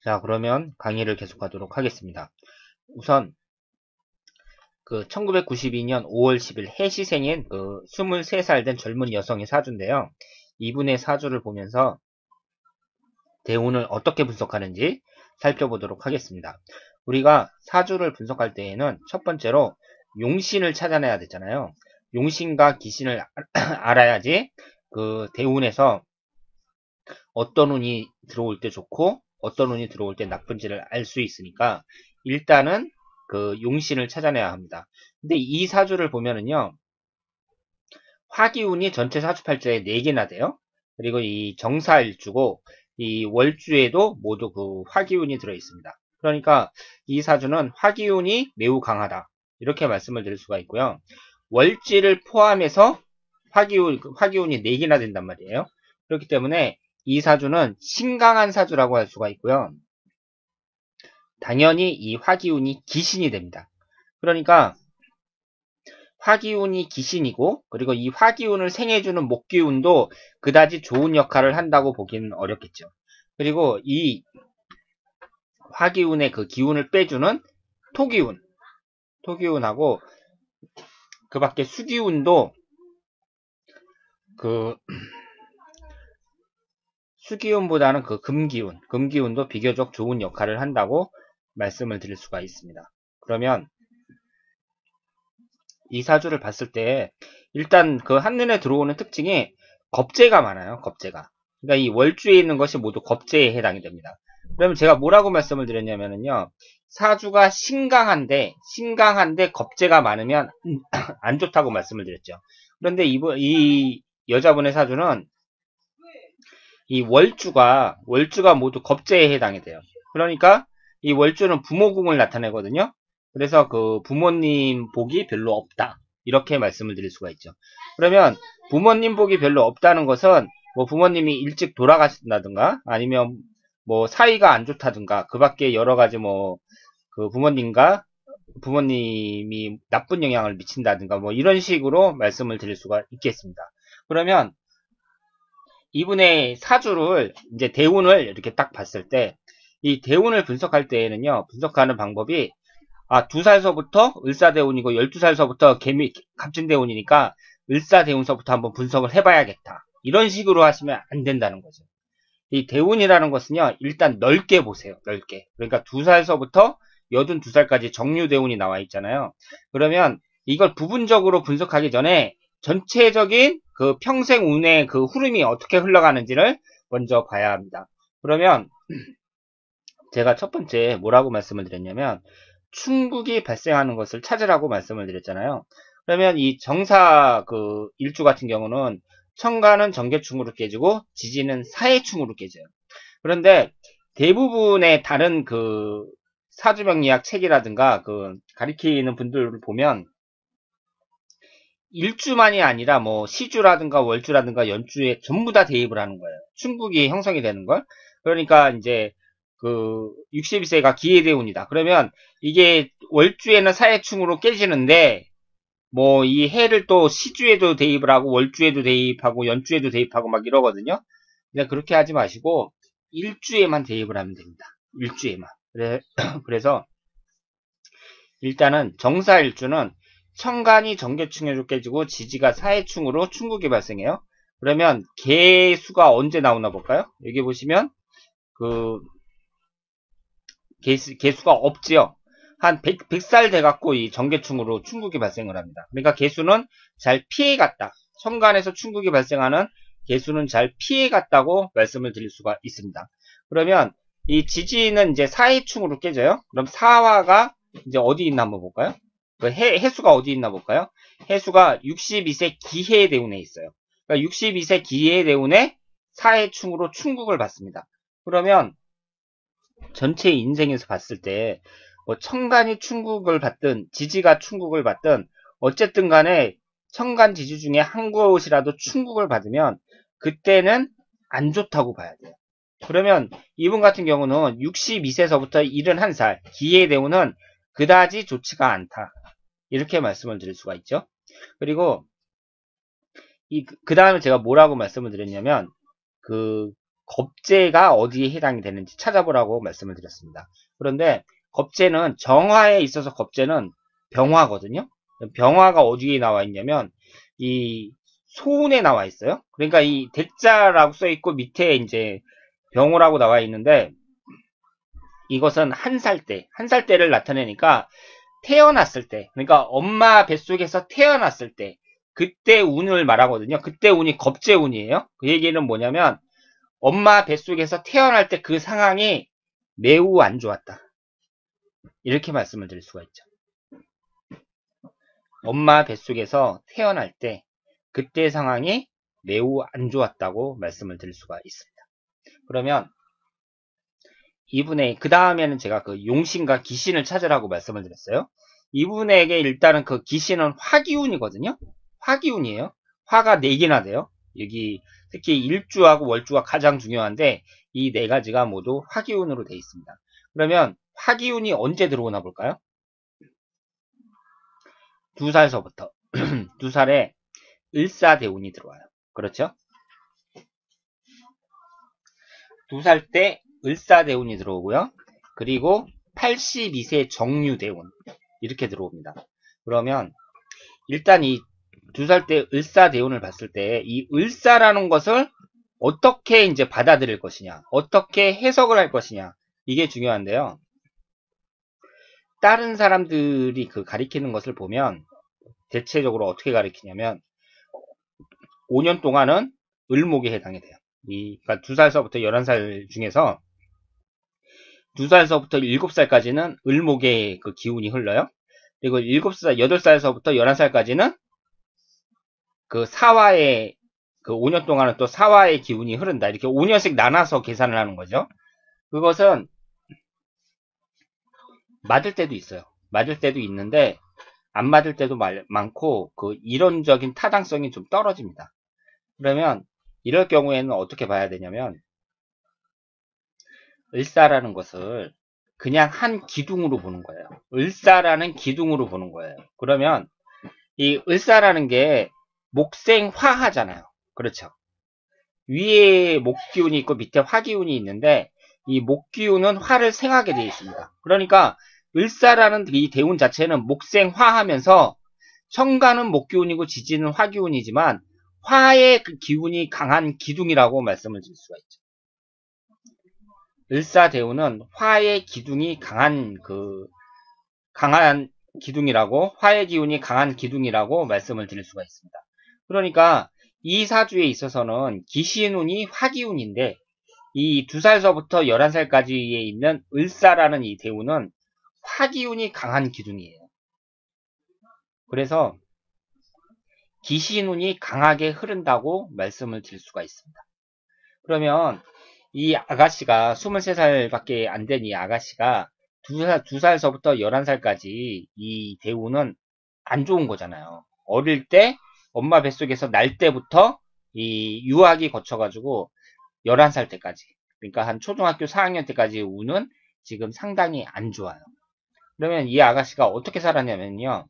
자, 그러면 강의를 계속하도록 하겠습니다. 우선 그 1992년 5월 10일 해시생인 그 23살 된 젊은 여성의 사주인데요. 이분의 사주를 보면서 대운을 어떻게 분석하는지 살펴보도록 하겠습니다. 우리가 사주를 분석할 때에는 첫 번째로 용신을 찾아내야 되잖아요. 용신과 기신을 알아야지 그 대운에서 어떤 운이 들어올 때 좋고 어떤 운이 들어올 때 나쁜지를 알 수 있으니까 일단은 그 용신을 찾아내야 합니다. 근데 이 사주를 보면은요, 화기운이 전체 사주팔자에 4개나 돼요. 그리고 이 정사일주고 이 월주에도 모두 그 화기운이 들어 있습니다. 그러니까 이 사주는 화기운이 매우 강하다, 이렇게 말씀을 드릴 수가 있고요. 월지를 포함해서 화기운이 4개나 된단 말이에요. 그렇기 때문에 이 사주는 신강한 사주라고 할 수가 있고요. 당연히 이 화기운이 기신이 됩니다. 그러니까 화기운이 기신이고, 그리고 이 화기운을 생해주는 목기운도 그다지 좋은 역할을 한다고 보기는 어렵겠죠. 그리고 이 화기운의 그 기운을 빼주는 토기운, 토기운하고 그 밖에 수기운도 그 수기운보다는 그 금기운도 비교적 좋은 역할을 한다고 말씀을 드릴 수가 있습니다. 그러면 이 사주를 봤을 때 일단 그 한눈에 들어오는 특징이 겁재가 많아요. 겁재가. 그러니까 이 월주에 있는 것이 모두 겁재에 해당이 됩니다. 그러면 제가 뭐라고 말씀을 드렸냐면요. 사주가 신강한데 겁재가 많으면 안 좋다고 말씀을 드렸죠. 그런데 이 여자분의 사주는 이 월주가 모두 겁재에 해당이 돼요. 그러니까 이 월주는 부모궁을 나타내거든요. 그래서 그 부모님 복이 별로 없다, 이렇게 말씀을 드릴 수가 있죠. 그러면 부모님 복이 별로 없다는 것은 뭐 부모님이 일찍 돌아가신다든가 아니면 뭐 사이가 안 좋다든가 그 밖에 여러 가지 뭐 그 부모님이 나쁜 영향을 미친다든가 뭐 이런 식으로 말씀을 드릴 수가 있겠습니다. 그러면 이분의 사주를 이제 대운을 이렇게 딱 봤을 때 이 대운을 분석할 때에는요, 분석하는 방법이 2살서부터 을사대운이고 12살서부터 갑진대운이니까 을사대운서부터 한번 분석을 해봐야겠다, 이런 식으로 하시면 안 된다는 거죠. 이 대운이라는 것은요, 일단 넓게 보세요. 넓게. 그러니까 2살서부터 82살까지 정유대운이 나와 있잖아요. 그러면 이걸 부분적으로 분석하기 전에 전체적인 그 평생 운의 그 흐름이 어떻게 흘러가는지를 먼저 봐야 합니다. 그러면 제가 첫 번째 뭐라고 말씀을 드렸냐면 충국이 발생하는 것을 찾으라고 말씀을 드렸잖아요. 그러면 이 정사 그 일주 같은 경우는 천간은 정계충으로 깨지고 지지는 사해충으로 깨져요. 그런데 대부분의 다른 그 사주명리학 책이라든가 그 가리키는 분들을 보면 일주만이 아니라 뭐 시주라든가 월주라든가 연주에 전부 다 대입을 하는 거예요. 충국이 형성이 되는 걸. 그러니까 이제 그 62세가 기해대운이다. 그러면 이게 월주에는 사해충으로 깨지는데 뭐 이 해를 또 시주에도 대입을 하고 월주에도 대입하고 연주에도 대입하고 막 이러거든요. 근데 그렇게 하지 마시고 일주에만 대입을 하면 됩니다. 일주에만. 그래서 일단은 정사일주는 천간이 정계충으로 깨지고 지지가 사해충으로 충국이 발생해요. 그러면 개수가 언제 나오나 볼까요? 여기 보시면 그 개수가 없지요. 한 100살 돼갖고 이 정계충으로 충국이 발생을 합니다. 그러니까 개수는 잘 피해갔다. 천간에서 충국이 발생하는 개수는 잘 피해갔다고 말씀을 드릴 수가 있습니다. 그러면 이 지지는 이제 사해충으로 깨져요. 그럼 사화가 이제 어디 있나 한번 볼까요? 그 해수가 어디 있나 볼까요? 해수가 62세 기해대운에 있어요. 그러니까 62세 기해대운에 사해충으로 충국을 받습니다. 그러면 전체 인생에서 봤을 때 뭐 천간이 충국을 받든 지지가 충국을 받든 어쨌든 간에 천간 지지 중에 한 곳이라도 충국을 받으면 그때는 안 좋다고 봐야 돼요. 그러면 이분 같은 경우는 62세서부터 71살 기해대운은 그다지 좋지가 않다, 이렇게 말씀을 드릴 수가 있죠. 그리고 그 다음에 제가 뭐라고 말씀을 드렸냐면 그 겁재가 어디에 해당이 되는지 찾아보라고 말씀을 드렸습니다. 그런데 겁재는 정화에 있어서 겁재는 병화거든요. 병화가 어디에 나와 있냐면 이 소운에 나와 있어요. 그러니까 이 대자라고 써 있고 밑에 이제 병호라고 나와 있는데 이것은 한 살 때를 나타내니까 태어났을 때, 그러니까 엄마 뱃속에서 태어났을 때 그때 운을 말하거든요. 그때 운이 겁재운이에요. 그 얘기는 뭐냐면 엄마 뱃속에서 태어날 때 그 상황이 매우 안 좋았다. 이렇게 말씀을 드릴 수가 있죠. 엄마 뱃속에서 태어날 때 그때 상황이 매우 안 좋았다고 말씀을 드릴 수가 있습니다. 그러면 이분의 그 다음에는 제가 그 용신과 기신을 찾으라고 말씀을 드렸어요. 이분에게 일단은 그 기신은 화기운이거든요. 화기운이에요. 화가 4개나 돼요. 여기 특히 일주하고 월주가 가장 중요한데 이 4가지가 모두 화기운으로 되어 있습니다. 그러면 화기운이 언제 들어오나 볼까요? 2살서부터 2살에 을사대운이 들어와요. 그렇죠? 2살 때 을사대운이 들어오고요. 그리고 82세 정유대운 이렇게 들어옵니다. 그러면 일단 이 2살 때 을사대운을 봤을 때 이 을사라는 것을 어떻게 이제 받아들일 것이냐, 어떻게 해석을 할 것이냐, 이게 중요한데요. 다른 사람들이 그 가리키는 것을 보면 대체적으로 어떻게 가리키냐면 5년 동안은 을목에 해당이 돼요. 그러니까 2살서부터 11살 중에서 2살서부터 7살까지는 을목의 그 기운이 흘러요. 그리고 8살서부터 11살까지는 그 사화의 그 5년 동안은 또 사화의 기운이 흐른다. 이렇게 5년씩 나눠서 계산을 하는 거죠. 그것은 맞을 때도 있어요. 맞을 때도 있는데 안 맞을 때도 많고 그 이론적인 타당성이 좀 떨어집니다. 그러면 이럴 경우에는 어떻게 봐야 되냐면 을사라는 것을 그냥 한 기둥으로 보는 거예요. 을사라는 기둥으로 보는 거예요. 그러면 이 을사라는 게 목생화하잖아요. 그렇죠. 위에 목기운이 있고 밑에 화기운이 있는데 이 목기운은 화를 생하게 되어 있습니다. 그러니까 을사라는 이 대운 자체는 목생화하면서 천간은 목기운이고 지지는 화기운이지만 화의 그 기운이 강한 기둥이라고 말씀을 드릴 수가 있죠. 을사대운은 화의 기둥이 강한 기둥이라고, 화의 기운이 강한 기둥이라고 말씀을 드릴 수가 있습니다. 그러니까 이 사주에 있어서는 기신운이 화기운인데 이 2살서부터 11살까지에 있는 을사라는 이 대운은 화기운이 강한 기둥이에요. 그래서 기신운이 강하게 흐른다고 말씀을 드릴 수가 있습니다. 그러면 이 아가씨가 23살밖에 안 된 이 아가씨가 2살서부터 11살까지 이 대운은 안 좋은 거잖아요. 어릴 때 엄마 뱃속에서 날 때부터 이 유학이 거쳐가지고 11살 때까지, 그러니까 한 초등학교 4학년 때까지 운은 지금 상당히 안 좋아요. 그러면 이 아가씨가 어떻게 살았냐면요.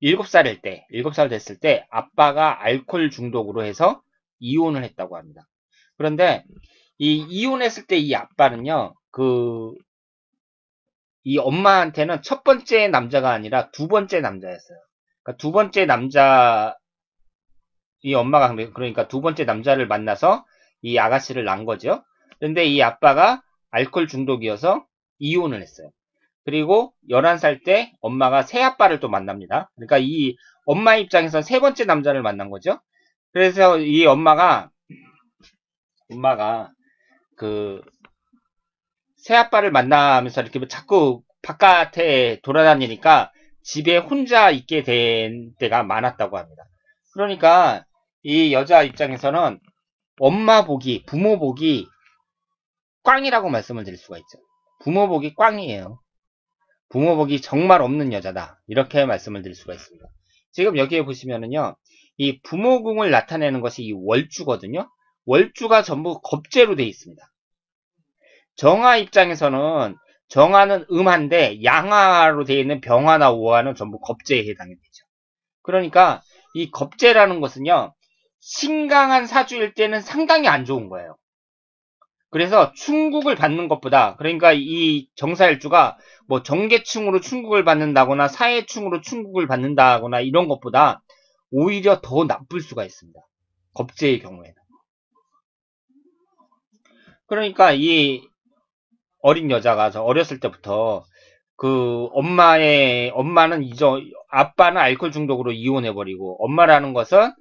7살 됐을 때 아빠가 알코올 중독으로 해서 이혼을 했다고 합니다. 그런데 이 이혼했을 때 이 아빠는요, 이 엄마한테는 첫 번째 남자가 아니라 두 번째 남자였어요. 그러니까 두 번째 남자, 이 엄마가 그러니까 두 번째 남자를 만나서 이 아가씨를 낳은 거죠. 그런데 이 아빠가 알코올 중독이어서 이혼을 했어요. 그리고 11살 때 엄마가 새 아빠를 또 만납니다. 그러니까 이 엄마 입장에서 세 번째 남자를 만난 거죠. 그래서 이 엄마가 그 새 아빠를 만나면서 이렇게 자꾸 바깥에 돌아다니니까 집에 혼자 있게 된 때가 많았다고 합니다. 그러니까 이 여자 입장에서는 엄마 복이, 부모 복이 꽝이라고 말씀을 드릴 수가 있죠. 부모 복이 꽝이에요. 부모 복이 정말 없는 여자다. 이렇게 말씀을 드릴 수가 있습니다. 지금 여기에 보시면은요, 이 부모궁을 나타내는 것이 이 월주거든요. 월주가 전부 겁재로 되어 있습니다. 정화 입장에서는 정화는 음한데 양화로 되어 있는 병화나 오화는 전부 겁재에 해당이 되죠. 그러니까 이 겁재라는 것은요, 신강한 사주일 때는 상당히 안 좋은 거예요. 그래서 충국을 받는 것보다, 그러니까 이 정사일주가 뭐 정계충으로 충국을 받는다거나 사해충으로 충국을 받는다거나 이런 것보다 오히려 더 나쁠 수가 있습니다. 겁재의 경우에는. 그러니까 이 어린 여자가 어렸을 때부터 그 엄마는 아빠는 알코올 중독으로 이혼해버리고, 엄마라는 것은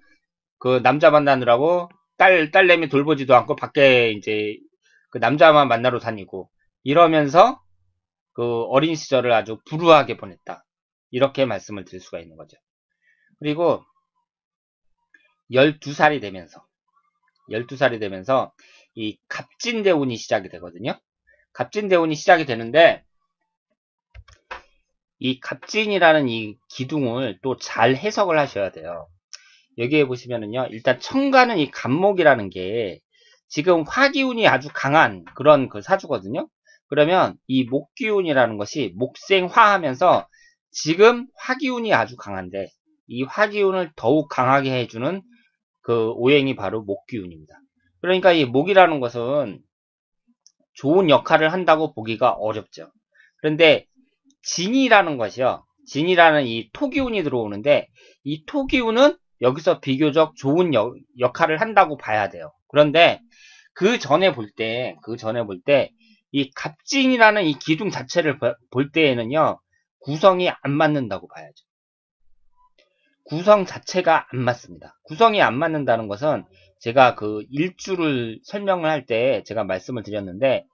그 남자 만나느라고 딸내미 돌보지도 않고 밖에 이제 그 남자만 만나러 다니고 이러면서 그 어린 시절을 아주 불우하게 보냈다. 이렇게 말씀을 드릴 수가 있는 거죠. 그리고 12살이 되면서 이 갑진대운이 시작이 되거든요. 갑진대운이 시작이 되는데, 이 갑진이라는 이 기둥을 또 잘 해석을 하셔야 돼요. 여기에 보시면은요, 일단 천간은 이 갑목이라는 게 지금 화기운이 아주 강한 그런 그 사주거든요. 그러면 이 목기운이라는 것이 목생화하면서 지금 화기운이 아주 강한데, 이 화기운을 더욱 강하게 해주는 그 오행이 바로 목기운입니다. 그러니까 이 목이라는 것은 좋은 역할을 한다고 보기가 어렵죠. 그런데 진이라는 것이요. 진이라는 이 토기운이 들어오는데, 이 토기운은 여기서 비교적 좋은 역할을 한다고 봐야 돼요. 그런데 그 전에 볼 때, 이 갑진이라는 이 기둥 자체를 볼 때에는요, 구성이 안 맞는다고 봐야죠. 구성 자체가 안 맞습니다. 구성이 안 맞는다는 것은 제가 그 일주를 설명을 할 때 제가 말씀을 드렸는데,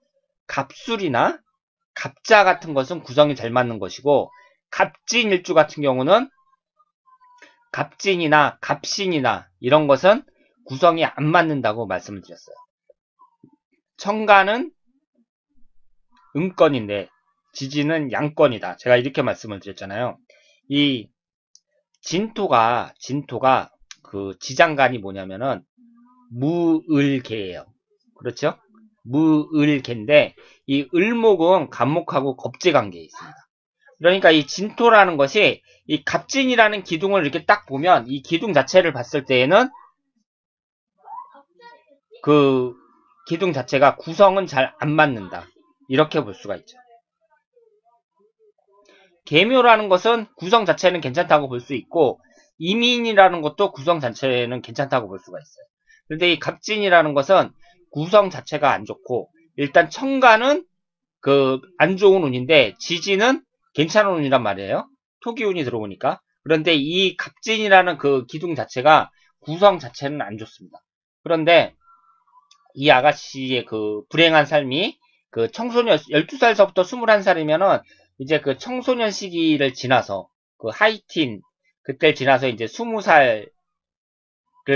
갑술이나 갑자 같은 것은 구성이 잘 맞는 것이고, 갑진 일주 같은 경우는 갑진이나 갑신이나 이런 것은 구성이 안 맞는다고 말씀을 드렸어요. 천간은 음권인데 지지는 양권이다. 제가 이렇게 말씀을 드렸잖아요. 이 진토가 그 지장간이 뭐냐면은 무을개예요. 그렇죠? 무을개인데 이 을목은 갑목하고 겁재관계에 있습니다. 그러니까 이 진토라는 것이 이 갑진이라는 기둥을 이렇게 딱 보면 이 기둥 자체를 봤을 때에는 그 기둥 자체가 구성은 잘 안 맞는다. 이렇게 볼 수가 있죠. 계묘라는 것은 구성 자체는 괜찮다고 볼 수 있고, 이민이라는 것도 구성 자체는 괜찮다고 볼 수가 있어요. 그런데 이 갑진이라는 것은 구성 자체가 안 좋고, 일단 천간은 그 안 좋은 운인데 지지는 괜찮은 운이란 말이에요. 토기운이 들어오니까. 그런데 이 갑진이라는 그 기둥 자체가 구성 자체는 안 좋습니다. 그런데 이 아가씨의 그 불행한 삶이 그 청소년 12살서부터 21살이면은 이제 그 청소년 시기를 지나서 그 하이틴 그때 지나서 이제 20살을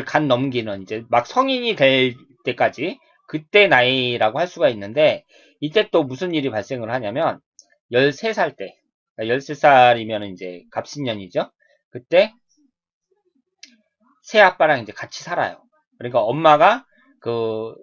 간 넘기는 이제 막 성인이 될 때까지 그때 나이라고 할 수가 있는데, 이때 또 무슨 일이 발생을 하냐면 13살 때, 13살이면 이제 갑신년이죠. 그때 새 아빠랑 이제 같이 살아요. 그러니까 엄마가 그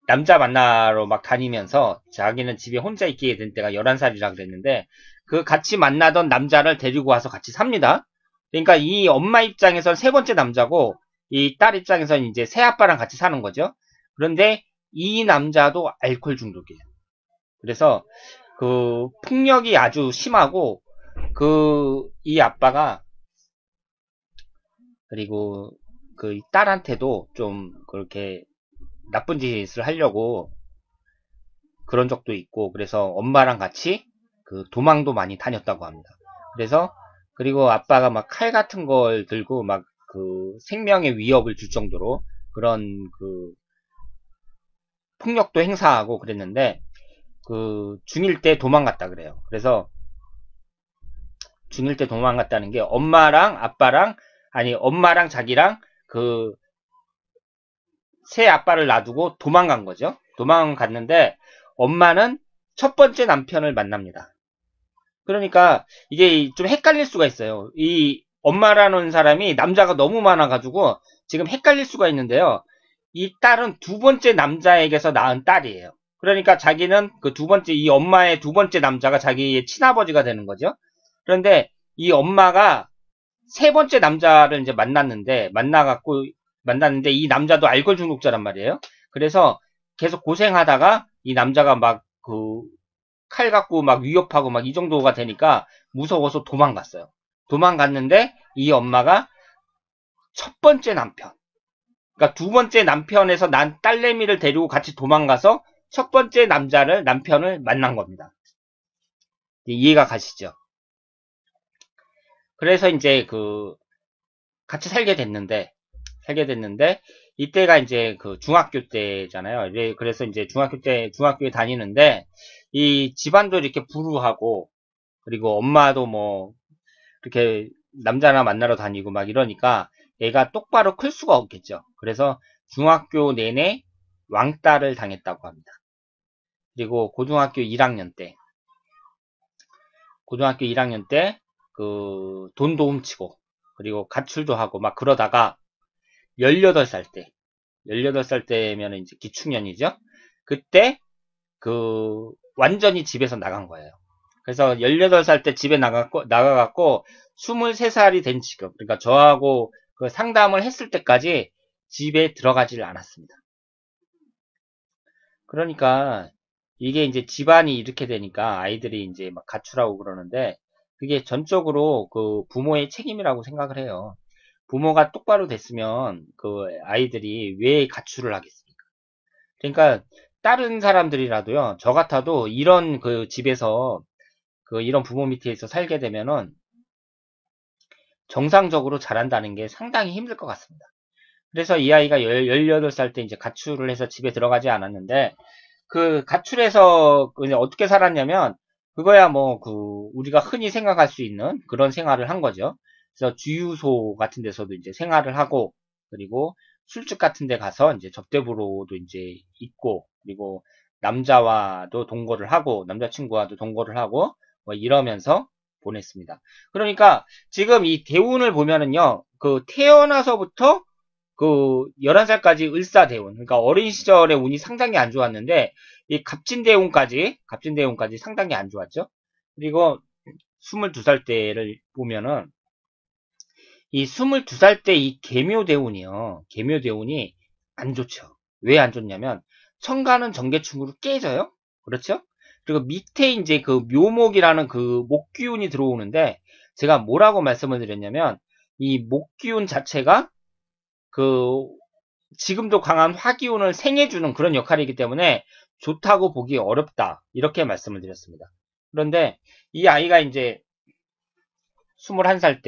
남자 만나러 막 다니면서 자기는 집에 혼자 있게 된 때가 11살이라 그랬는데, 그 같이 만나던 남자를 데리고 와서 같이 삽니다. 그러니까 이 엄마 입장에선 세 번째 남자고 이 딸 입장에선 이제 새 아빠랑 같이 사는 거죠. 그런데 이 남자도 알코올 중독이에요. 그래서 그 폭력이 아주 심하고 그 이 아빠가 그리고 그 딸한테도 좀 그렇게 나쁜 짓을 하려고 그런 적도 있고, 그래서 엄마랑 같이 그 도망도 많이 다녔다고 합니다. 그래서 그리고 아빠가 막 칼 같은 걸 들고 막 그 생명의 위협을 줄 정도로 그런 그 폭력도 행사하고 그랬는데, 그 중1 때 도망갔다 그래요. 그래서 중1 때 도망갔다는 게 엄마랑 자기랑 그 새 아빠를 놔두고 도망간 거죠. 도망갔는데 엄마는 첫 번째 남편을 만납니다. 그러니까 이게 좀 헷갈릴 수가 있어요. 이 엄마라는 사람이 남자가 너무 많아가지고 지금 헷갈릴 수가 있는데요. 이 딸은 두 번째 남자에게서 낳은 딸이에요. 그러니까 자기는 그 이 엄마의 두 번째 남자가 자기의 친아버지가 되는 거죠. 그런데 이 엄마가 세 번째 남자를 이제 만났는데, 만나갖고 만났는데 이 남자도 알코올 중독자란 말이에요. 그래서 계속 고생하다가 이 남자가 막 그 칼 갖고 막 위협하고 막 이 정도가 되니까 무서워서 도망갔어요. 도망갔는데 이 엄마가 첫 번째 남편, 그러니까 두 번째 남편에서 난 딸내미를 데리고 같이 도망가서 첫 번째 남편을 만난 겁니다. 이해가 가시죠? 그래서 이제 같이 살게 됐는데, 이때가 이제 중학교 때잖아요. 그래서 이제 중학교에 다니는데, 이 집안도 이렇게 불우하고, 그리고 엄마도 뭐, 이렇게 남자나 만나러 다니고 막 이러니까 얘가 똑바로 클 수가 없겠죠. 그래서 중학교 내내 왕따를 당했다고 합니다. 그리고 고등학교 1학년 때 돈도 훔치고 그리고 가출도 하고 막 그러다가 18살 때면 이제 기축년이죠. 그때 완전히 집에서 나간 거예요. 그래서 18살 때 집에 나가갖고 23살이 된 지금, 그러니까 저하고 상담을 했을 때까지 집에 들어가지를 않았습니다. 그러니까 이게 이제 집안이 이렇게 되니까 아이들이 이제 막 가출하고 그러는데 그게 전적으로 부모의 책임이라고 생각을 해요. 부모가 똑바로 됐으면 아이들이 왜 가출을 하겠습니까? 그러니까 다른 사람들이라도요, 저 같아도 이런 집에서 이런 부모 밑에서 살게 되면은 정상적으로 자란다는 게 상당히 힘들 것 같습니다. 그래서 이 아이가 18살 때 이제 가출을 해서 집에 들어가지 않았는데, 가출해서 어떻게 살았냐면, 그거야 뭐, 우리가 흔히 생각할 수 있는 그런 생활을 한 거죠. 그래서 주유소 같은 데서도 이제 생활을 하고, 그리고 술집 같은 데 가서 이제 접대부로도 이제 있고, 그리고 남자와도 동거를 하고, 남자친구와도 동거를 하고, 뭐 이러면서 보냈습니다. 그러니까 지금 이 대운을 보면은요, 태어나서부터 11살까지 을사대운, 그러니까 어린 시절의 운이 상당히 안 좋았는데, 이 갑진대운까지 상당히 안 좋았죠. 그리고 22살 때를 보면은, 이 22살 때 이 계묘대운이요. 계묘대운이 안 좋죠. 왜 안 좋냐면, 천간은 정계충으로 깨져요. 그렇죠? 그리고 밑에 이제 묘목이라는 목기운이 들어오는데, 제가 뭐라고 말씀을 드렸냐면, 이 목기운 자체가 지금도 강한 화기운을 생해주는 그런 역할이기 때문에 좋다고 보기 어렵다. 이렇게 말씀을 드렸습니다. 그런데 이 아이가 이제 21살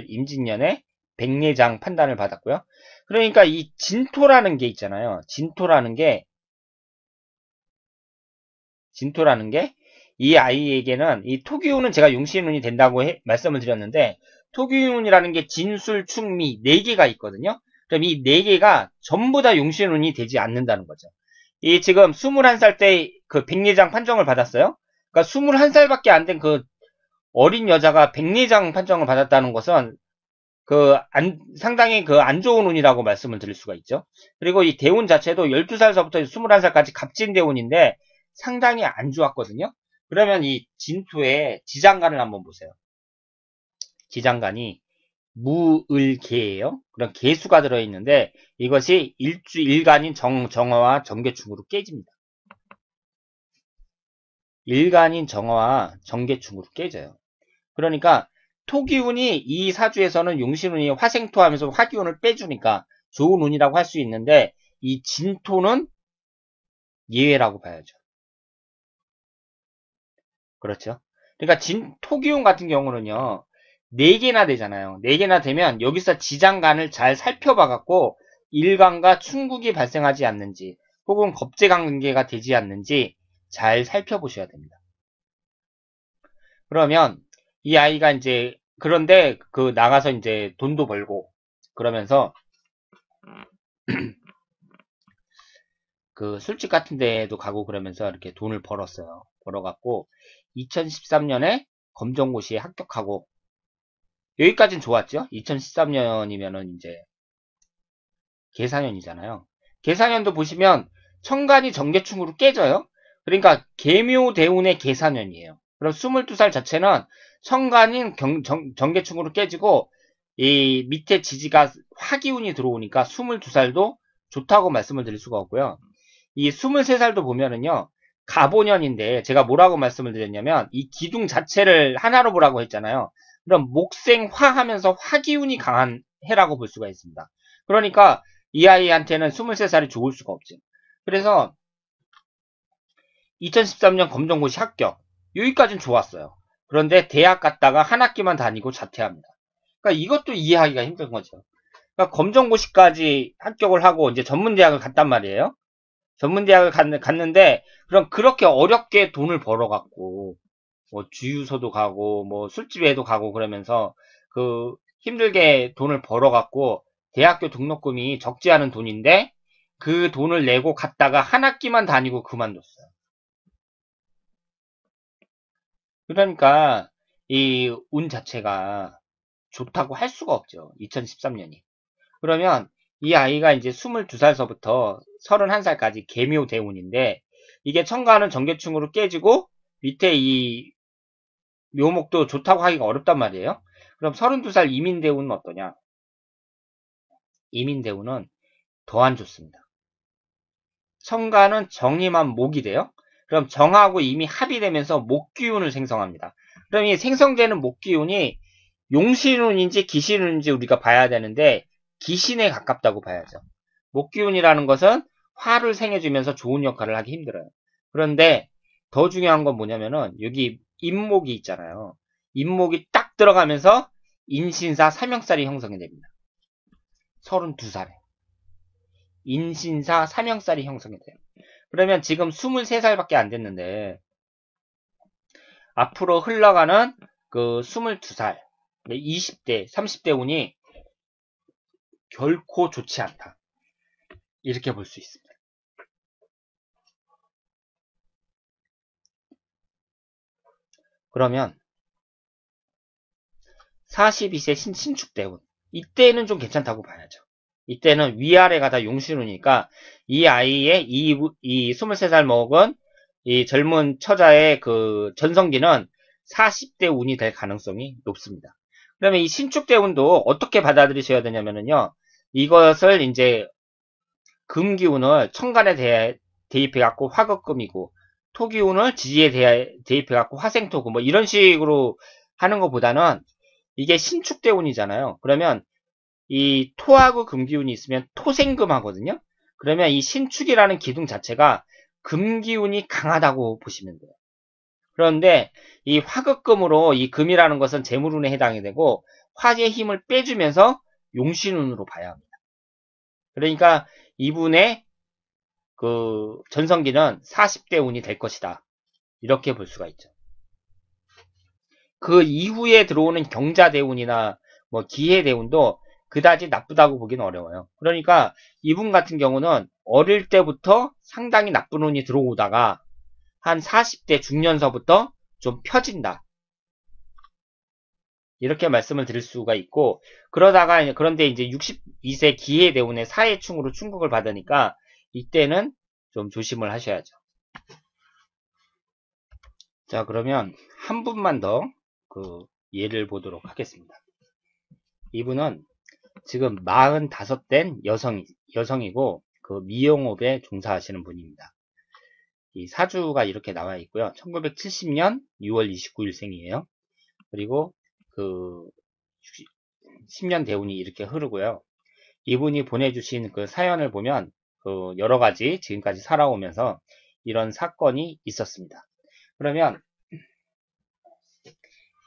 임진년에 백례장 판단을 받았고요. 그러니까 이 진토라는 게 있잖아요. 진토라는 게 이 아이에게는 이 토기운은 제가 용신운이 된다고 말씀을 드렸는데 토기운이라는 게 진술, 충미 4개가 있거든요. 그럼 이 4개가 전부 다 용신운이 되지 않는다는 거죠. 이 지금 21살 때 백례장 판정을 받았어요. 그러니까 21살밖에 안 된 어린 여자가 백례장 판정을 받았다는 것은 상당히 안 좋은 운이라고 말씀을 드릴 수가 있죠. 그리고 이 대운 자체도 12살서부터 21살까지 갑진 대운인데 상당히 안 좋았거든요. 그러면 이 진토에 지장간을 한번 보세요. 지장간이 무을개예요. 그런 개수가 들어있는데 이것이 일간인 정화와 정계충으로 깨집니다. 일간인 정화와 정계충으로 깨져요. 그러니까 토기운이 이 사주에서는 용신운이 화생토하면서 화기운을 빼주니까 좋은 운이라고 할 수 있는데 이 진토는 예외라고 봐야죠. 그렇죠? 그러니까 토기운 같은 경우는요. 4개나 되잖아요. 4개나 되면 여기서 지장간을 잘 살펴봐갖고 일간과 충국이 발생하지 않는지 혹은 겁재관계가 되지 않는지 잘 살펴보셔야 됩니다. 그러면 이 아이가 이제 그런데 나가서 이제 돈도 벌고 그러면서 술집 같은 데도 가고 그러면서 이렇게 돈을 벌었어요. 벌어갖고 2013년에 검정고시에 합격하고 여기까지는 좋았죠. 2013년이면은 이제 계사년이잖아요. 계사년도 보시면 천간이 정계충으로 깨져요. 그러니까 계묘대운의 계사년이에요. 그럼 22살 자체는 천간인 정계충으로 깨지고 이 밑에 지지가 화기운이 들어오니까 22살도 좋다고 말씀을 드릴 수가 없고요. 이 23살도 보면은요, 갑오년인데 제가 뭐라고 말씀을 드렸냐면 이 기둥 자체를 하나로 보라고 했잖아요. 그럼 목생화 하면서 화기운이 강한 해라고 볼 수가 있습니다. 그러니까 이 아이한테는 23살이 좋을 수가 없죠. 그래서 2013년 검정고시 합격. 여기까지는 좋았어요. 그런데 대학 갔다가 한 학기만 다니고 자퇴합니다. 그러니까 이것도 이해하기가 힘든 거죠. 그러니까 검정고시까지 합격을 하고 이제 전문대학을 갔단 말이에요. 전문대학을 갔는데 그럼 그렇게 어렵게 돈을 벌어갖고 뭐 주유소도 가고 뭐 술집에도 가고 그러면서 그 힘들게 돈을 벌어갖고 대학교 등록금이 적지 않은 돈인데 그 돈을 내고 갔다가 한 학기만 다니고 그만뒀어요. 그러니까 이 운 자체가 좋다고 할 수가 없죠. 2013년이. 그러면 이 아이가 이제 22살서부터 31살까지 계묘대운인데 이게 천간은 정계충으로 깨지고 밑에 이 묘목도 좋다고 하기가 어렵단 말이에요. 그럼 32살 이민대운은 어떠냐? 이민대운은 더 안 좋습니다. 천간은 정임한 목이 돼요. 그럼 정하고 임이 합이 되면서 목기운을 생성합니다. 그럼 이 생성되는 목기운이 용신운인지 기신운인지 우리가 봐야 되는데 기신에 가깝다고 봐야죠. 목기운이라는 것은 화를 생해주면서 좋은 역할을 하기 힘들어요. 그런데 더 중요한 건 뭐냐면은 여기 임목이 있잖아요. 임목이 딱 들어가면서 인신사 삼형살이 형성이 됩니다. 32살에. 인신사 삼형살이 형성이 돼요. 그러면 지금 23살밖에 안 됐는데 앞으로 흘러가는 그 22살, 20대, 30대 운이 결코 좋지 않다. 이렇게 볼 수 있습니다. 그러면 42세 신축대운 이때는 좀 괜찮다고 봐야죠. 이때는 위아래가 다 용신운이니까 이 아이의 이 23살 먹은 이 젊은 처자의 그 전성기는 40대 운이 될 가능성이 높습니다. 그러면 이 신축대운도 어떻게 받아들이셔야 되냐면요. 이것을 이제 금기운을 천간에 대입해갖고 화극금이고 토기운을 지지에 대입해갖고 화생토고 뭐 이런 식으로 하는 것보다는 이게 신축대운이잖아요. 그러면 이 토하고 금기운이 있으면 토생금 하거든요. 그러면 이 신축이라는 기둥 자체가 금기운이 강하다고 보시면 돼요. 그런데 이 화극금으로 이 금이라는 것은 재물운에 해당이 되고 화의 힘을 빼주면서 용신운으로 봐야 합니다. 그러니까 이분의 그 전성기는 40대 운이 될 것이다. 이렇게 볼 수가 있죠. 그 이후에 들어오는 경자대운이나 뭐 기해대운도 그다지 나쁘다고 보기는 어려워요. 그러니까 이분 같은 경우는 어릴 때부터 상당히 나쁜 운이 들어오다가 한 40대 중년서부터 좀 펴진다. 이렇게 말씀을 드릴 수가 있고 그런데 이제 62세 기해대운의 사해충으로 충국을 받으니까 이때는 좀 조심을 하셔야죠. 자, 그러면 한 분만 더 그 예를 보도록 하겠습니다. 이분은 지금 45된 여성이고 그 미용업에 종사하시는 분입니다. 이 사주가 이렇게 나와 있고요. 1970년 6월 29일 생이에요. 그리고 그 10년 대운이 이렇게 흐르고요. 이분이 보내주신 그 사연을 보면 그 여러 가지 지금까지 살아오면서 이런 사건이 있었습니다. 그러면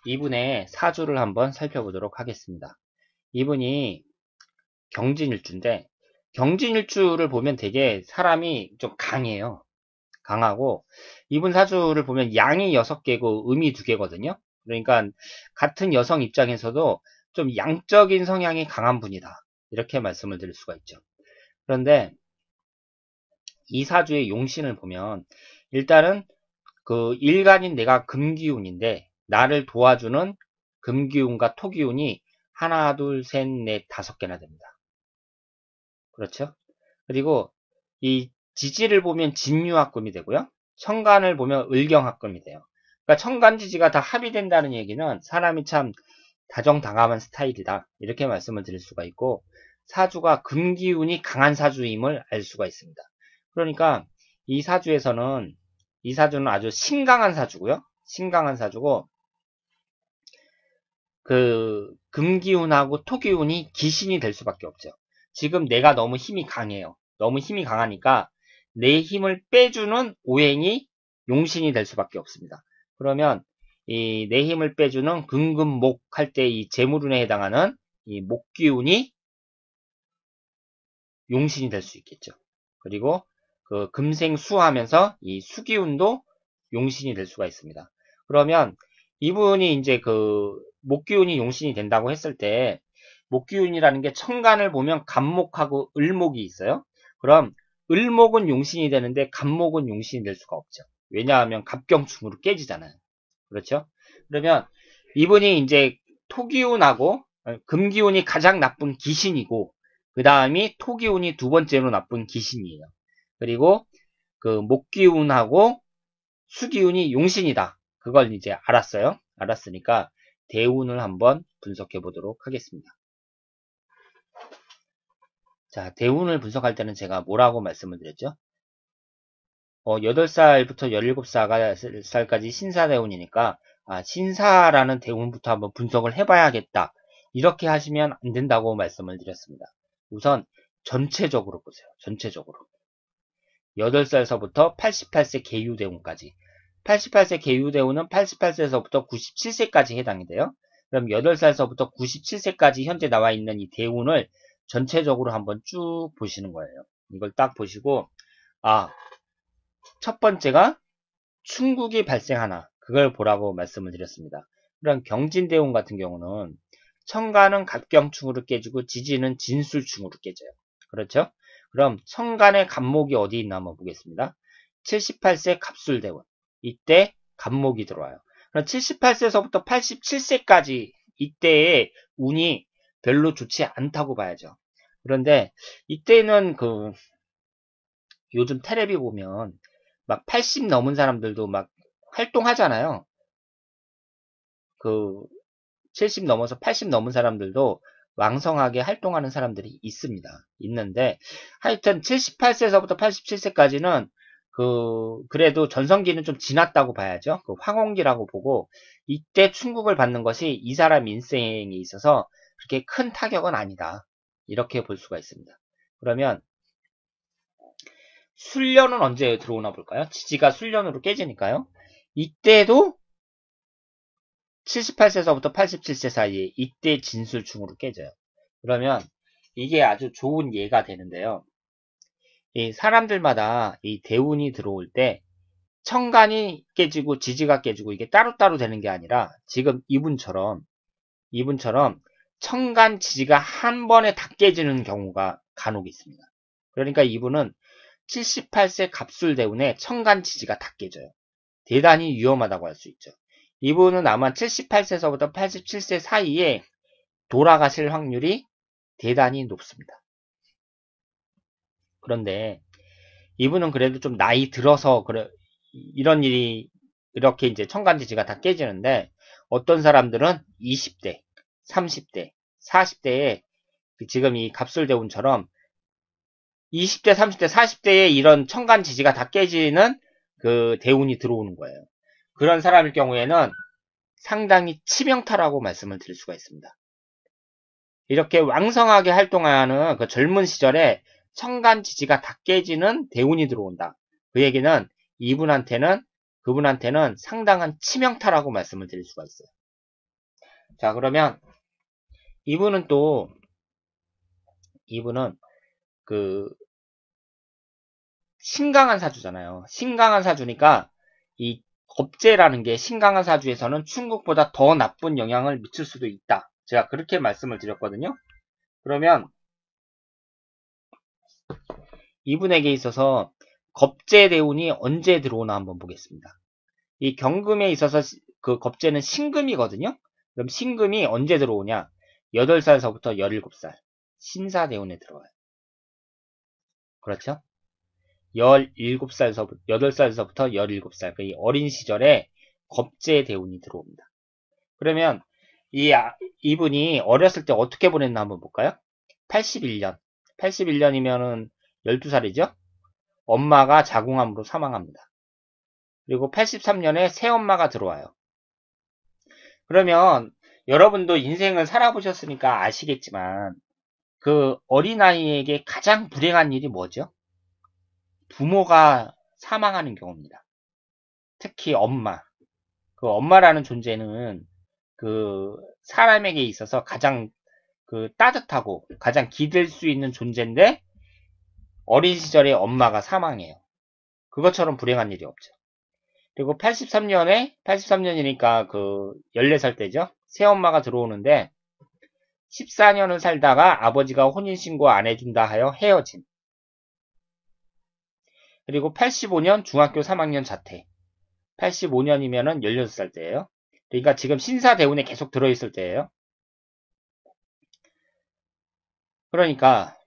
이분의 사주를 한번 살펴보도록 하겠습니다. 이분이 경진일주인데 경진일주를 보면 되게 사람이 좀 강해요. 강하고 이분 사주를 보면 양이 6개고 음이 2개거든요. 그러니까 같은 여성 입장에서도 좀 양적인 성향이 강한 분이다. 이렇게 말씀을 드릴 수가 있죠. 그런데 이 사주의 용신을 보면 일단은 그 일간인 내가 금기운인데 나를 도와주는 금기운과 토기운이 하나, 둘, 셋, 넷, 5개나 됩니다. 그렇죠? 그리고 이 지지를 보면 진유합금이 되고요. 천간을 보면 을경합금이 돼요. 그러니까 천간지지가 다 합이 된다는 얘기는 사람이 참 다정다감한 스타일이다. 이렇게 말씀을 드릴 수가 있고, 사주가 금기운이 강한 사주임을 알 수가 있습니다. 그러니까 이 사주는 아주 신강한 사주고요. 신강한 사주고, 그 금기운하고 토기운이 기신이 될 수밖에 없죠. 지금 내가 너무 힘이 강해요. 너무 힘이 강하니까 내 힘을 빼주는 오행이 용신이 될 수밖에 없습니다. 그러면 이 내 힘을 빼주는 금금목 할 때 이 재물운에 해당하는 이 목기운이 용신이 될 수 있겠죠. 그리고 그 금생수하면서 이 수기운도 용신이 될 수가 있습니다. 그러면 이분이 이제 그 목기운이 용신이 된다고 했을 때 목기운이라는 게 천간을 보면 간목하고 을목이 있어요. 그럼 을목은 용신이 되는데 간목은 용신이 될 수가 없죠. 왜냐하면 갑경충으로 깨지잖아요. 그렇죠? 그러면 이분이 이제 토기운하고 금기운이 가장 나쁜 기신이고 그 다음이 토기운이 두 번째로 나쁜 기신이에요. 그리고 그 목기운하고 수기운이 용신이다. 그걸 이제 알았어요. 알았으니까 대운을 한번 분석해 보도록 하겠습니다. 자, 대운을 분석할 때는 제가 뭐라고 말씀을 드렸죠? 8살부터 17살까지 신사대운이니까 신사라는 대운부터 한번 분석을 해봐야겠다. 이렇게 하시면 안 된다고 말씀을 드렸습니다. 우선 전체적으로 보세요. 전체적으로. 8살서부터 88세 계유대운까지. 88세 계유대운은 88세에서부터 97세까지 해당이 돼요. 그럼 8살서부터 97세까지 현재 나와 있는 이 대운을 전체적으로 한번 쭉 보시는 거예요. 이걸 딱 보시고 첫 번째가 충국이 발생하나 그걸 보라고 말씀을 드렸습니다. 그럼 경진대운 같은 경우는 천간은 갑경충으로 깨지고 지지는 진술충으로 깨져요. 그렇죠? 그럼 천간의 갑목이 어디 있나 한번 보겠습니다. 78세 갑술대운. 이때 갑목이 들어와요. 그럼 78세에서부터 87세까지 이때의 운이 별로 좋지 않다고 봐야죠. 그런데 이때는 그 요즘 테레비 보면 막 80 넘은 사람들도 막 활동하잖아요. 그 70 넘어서 80 넘은 사람들도 왕성하게 활동하는 사람들이 있습니다. 있는데 하여튼 78세에서부터 87세까지는 그래도 전성기는 좀 지났다고 봐야죠. 그 황혼기라고 보고 이때 충국을 받는 것이 이 사람 인생에 있어서 그렇게 큰 타격은 아니다. 이렇게 볼 수가 있습니다. 그러면 술련은 언제 들어오나 볼까요? 지지가 술련으로 깨지니까요. 이때도 78세서부터 87세 사이에 이때 진술충으로 깨져요. 그러면 이게 아주 좋은 예가 되는데요. 이 사람들마다 이 대운이 들어올 때 천간이 깨지고 지지가 깨지고 이게 따로따로 되는 게 아니라 지금 이분처럼 천간 지지가 한 번에 다 깨지는 경우가 간혹 있습니다. 그러니까 이분은 78세 갑술대운에 천간 지지가 다 깨져요. 대단히 위험하다고 할 수 있죠. 이분은 아마 78세서부터 87세 사이에 돌아가실 확률이 대단히 높습니다. 그런데 이분은 그래도 좀 나이 들어서 이런 일이 이렇게 이제 천간지지가 다 깨지는데 어떤 사람들은 20대, 30대, 40대에 지금 이 갑술대운처럼 20대, 30대, 40대에 이런 천간지지가 다 깨지는 그 대운이 들어오는 거예요. 그런 사람일 경우에는 상당히 치명타라고 말씀을 드릴 수가 있습니다. 이렇게 왕성하게 활동하는 그 젊은 시절에 천간 지지가 다 깨지는 대운이 들어온다. 그 얘기는 그분한테는 상당한 치명타라고 말씀을 드릴 수가 있어요. 자, 그러면 이분은 그 신강한 사주잖아요. 신강한 사주니까 이 겁재라는 게 신강한 사주에서는 충국보다 더 나쁜 영향을 미칠 수도 있다. 제가 그렇게 말씀을 드렸거든요. 그러면 이분에게 있어서 겁재 대운이 언제 들어오나 한번 보겠습니다. 이 경금에 있어서 그 겁재는 신금이거든요. 그럼 신금이 언제 들어오냐? 8살서부터 17살 신사 대운에 들어와요. 그렇죠? 8살서부터 17살 그 어린 시절에 겁재 대운이 들어옵니다. 그러면 이분이 어렸을 때 어떻게 보냈나 한번 볼까요? 81년. 81년이면은 12살이죠? 엄마가 자궁암으로 사망합니다. 그리고 83년에 새엄마가 들어와요. 그러면 여러분도 인생을 살아보셨으니까 아시겠지만 그 어린아이에게 가장 불행한 일이 뭐죠? 부모가 사망하는 경우입니다. 특히 엄마. 그 엄마라는 존재는 그 사람에게 있어서 가장 그 따뜻하고 가장 기댈 수 있는 존재인데 어린 시절에 엄마가 사망해요. 그것처럼 불행한 일이 없죠. 그리고 83년이니까 그 14살 때죠. 새엄마가 들어오는데 14년을 살다가 아버지가 혼인신고 안 해준다 하여 헤어짐. 그리고 85년 중학교 3학년 자퇴. 85년이면은 16살 때예요. 그러니까 지금 신사대운에 계속 들어있을 때예요. 그러니까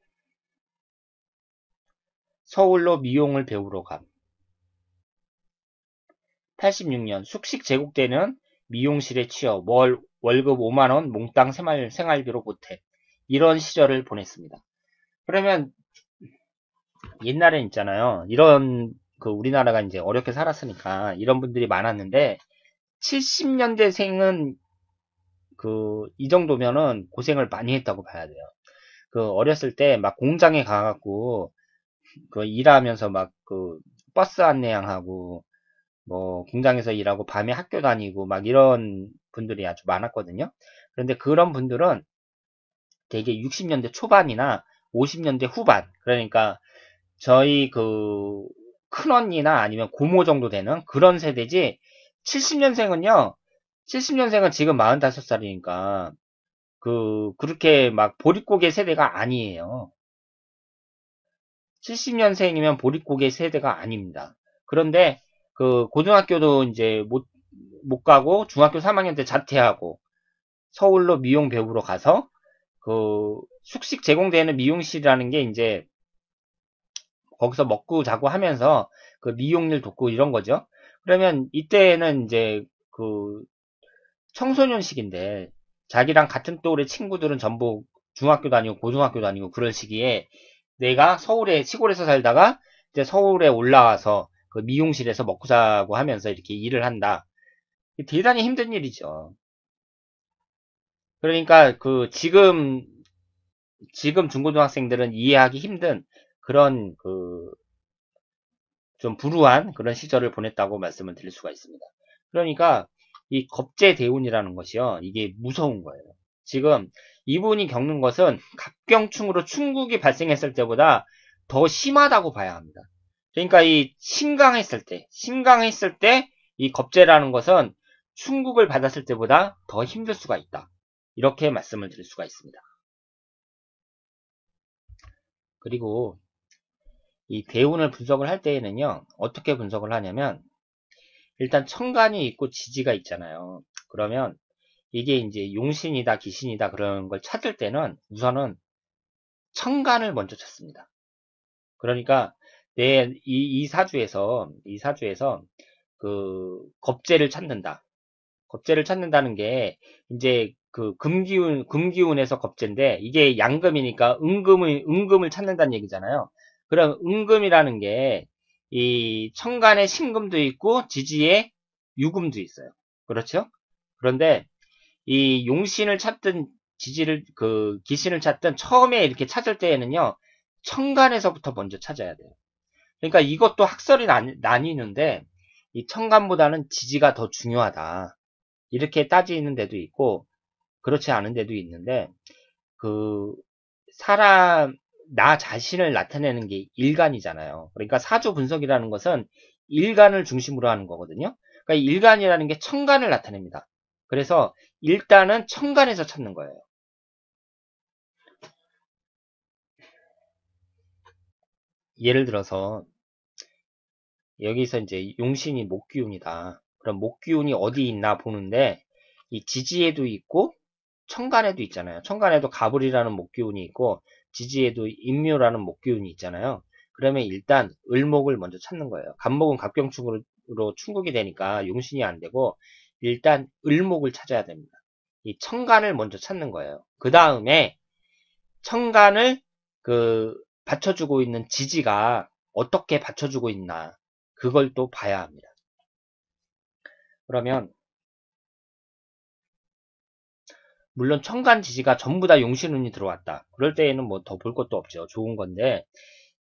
서울로 미용을 배우러 감. 86년 숙식 제국되는 미용실에 취업, 월급 5만원 몽땅 생활비로 보태. 이런 시절을 보냈습니다. 그러면 옛날엔 있잖아요. 이런 그 우리나라가 이제 어렵게 살았으니까 이런 분들이 많았는데 70년대생은 그 이 정도면은 고생을 많이 했다고 봐야 돼요. 그 어렸을 때 막 공장에 가갖고 그 일하면서 막 그 버스 안내양하고 뭐 공장에서 일하고 밤에 학교 다니고 막 이런 분들이 아주 많았거든요. 그런데 그런 분들은 되게 60년대 초반이나 50년대 후반, 그러니까 저희 그 큰언니나 아니면 고모 정도 되는 그런 세대지. 70년생은요, 70년생은 지금 45살이니까 그렇게 막 보릿고개 세대가 아니에요. 70년생이면 보릿고개 세대가 아닙니다. 그런데 그 고등학교도 이제 못 가고 중학교 3학년 때 자퇴하고 서울로 미용 배우러 가서 그 숙식 제공되는 미용실이라는 게 이제 거기서 먹고 자고 하면서 그 미용일 돕고 이런 거죠. 그러면 이때는 이제 그 청소년 시기인데 자기랑 같은 또래 친구들은 전부 중학교 다니고 고등학교 다니고 그런 시기에 내가 서울에 시골에서 살다가 이제 서울에 올라와서 그 미용실에서 먹고 자고 하면서 이렇게 일을 한다. 대단히 힘든 일이죠. 그러니까 그 지금 중고등학생들은 이해하기 힘든 그런 그 좀 불우한 그런 시절을 보냈다고 말씀을 드릴 수가 있습니다. 그러니까 이 겁제대운이라는 것이요, 이게 무서운 거예요. 지금 이분이 겪는 것은 갑경충으로 충국이 발생했을 때보다 더 심하다고 봐야 합니다. 그러니까 이 신강했을 때 이 겁제라는 것은 충국을 받았을 때보다 더 힘들 수가 있다. 이렇게 말씀을 드릴 수가 있습니다. 그리고 이 대운을 분석을 할 때에는요, 어떻게 분석을 하냐면 일단 천간이 있고 지지가 있잖아요. 그러면 이게 이제 용신이다, 기신이다 그런 걸 찾을 때는 우선은 천간을 먼저 찾습니다. 그러니까 이 사주에서 그 겁재를 찾는다. 겁재를 찾는다는 게 이제 그 금기운에서 겁재인데 이게 양금이니까 은금을 찾는다는 얘기잖아요. 그럼 은금이라는 게 이 천간에 신금도 있고 지지에 유금도 있어요. 그렇죠? 그런데 이 용신을 찾든 그 기신을 찾든 처음에 이렇게 찾을 때에는요, 천간에서부터 먼저 찾아야 돼요. 그러니까 이것도 학설이 나뉘는데 이 천간보다는 지지가 더 중요하다. 이렇게 따지는 데도 있고 그렇지 않은 데도 있는데 그 나 자신을 나타내는 게 일간이잖아요. 그러니까 사주 분석이라는 것은 일간을 중심으로 하는 거거든요. 그러니까 일간이라는 게 천간을 나타냅니다. 그래서 일단은 천간에서 찾는 거예요. 예를 들어서 여기서 이제 용신이 목기운이다. 그럼 목기운이 어디 있나 보는데 이 지지에도 있고 천간에도 있잖아요. 천간에도 가불이라는 목기운이 있고 지지에도 인묘라는 목기운이 있잖아요. 그러면 일단 을목을 먼저 찾는 거예요. 갑목은 갑경충으로 충국이 되니까 용신이 안 되고 일단 을목을 찾아야 됩니다. 이 천간을 먼저 찾는 거예요. 그 다음에 천간을 받쳐주고 있는 지지가 어떻게 받쳐주고 있나, 그걸 또 봐야 합니다. 그러면 물론 천간 지지가 전부 다 용신운이 들어왔다. 그럴 때에는 뭐 더 볼 것도 없죠. 좋은 건데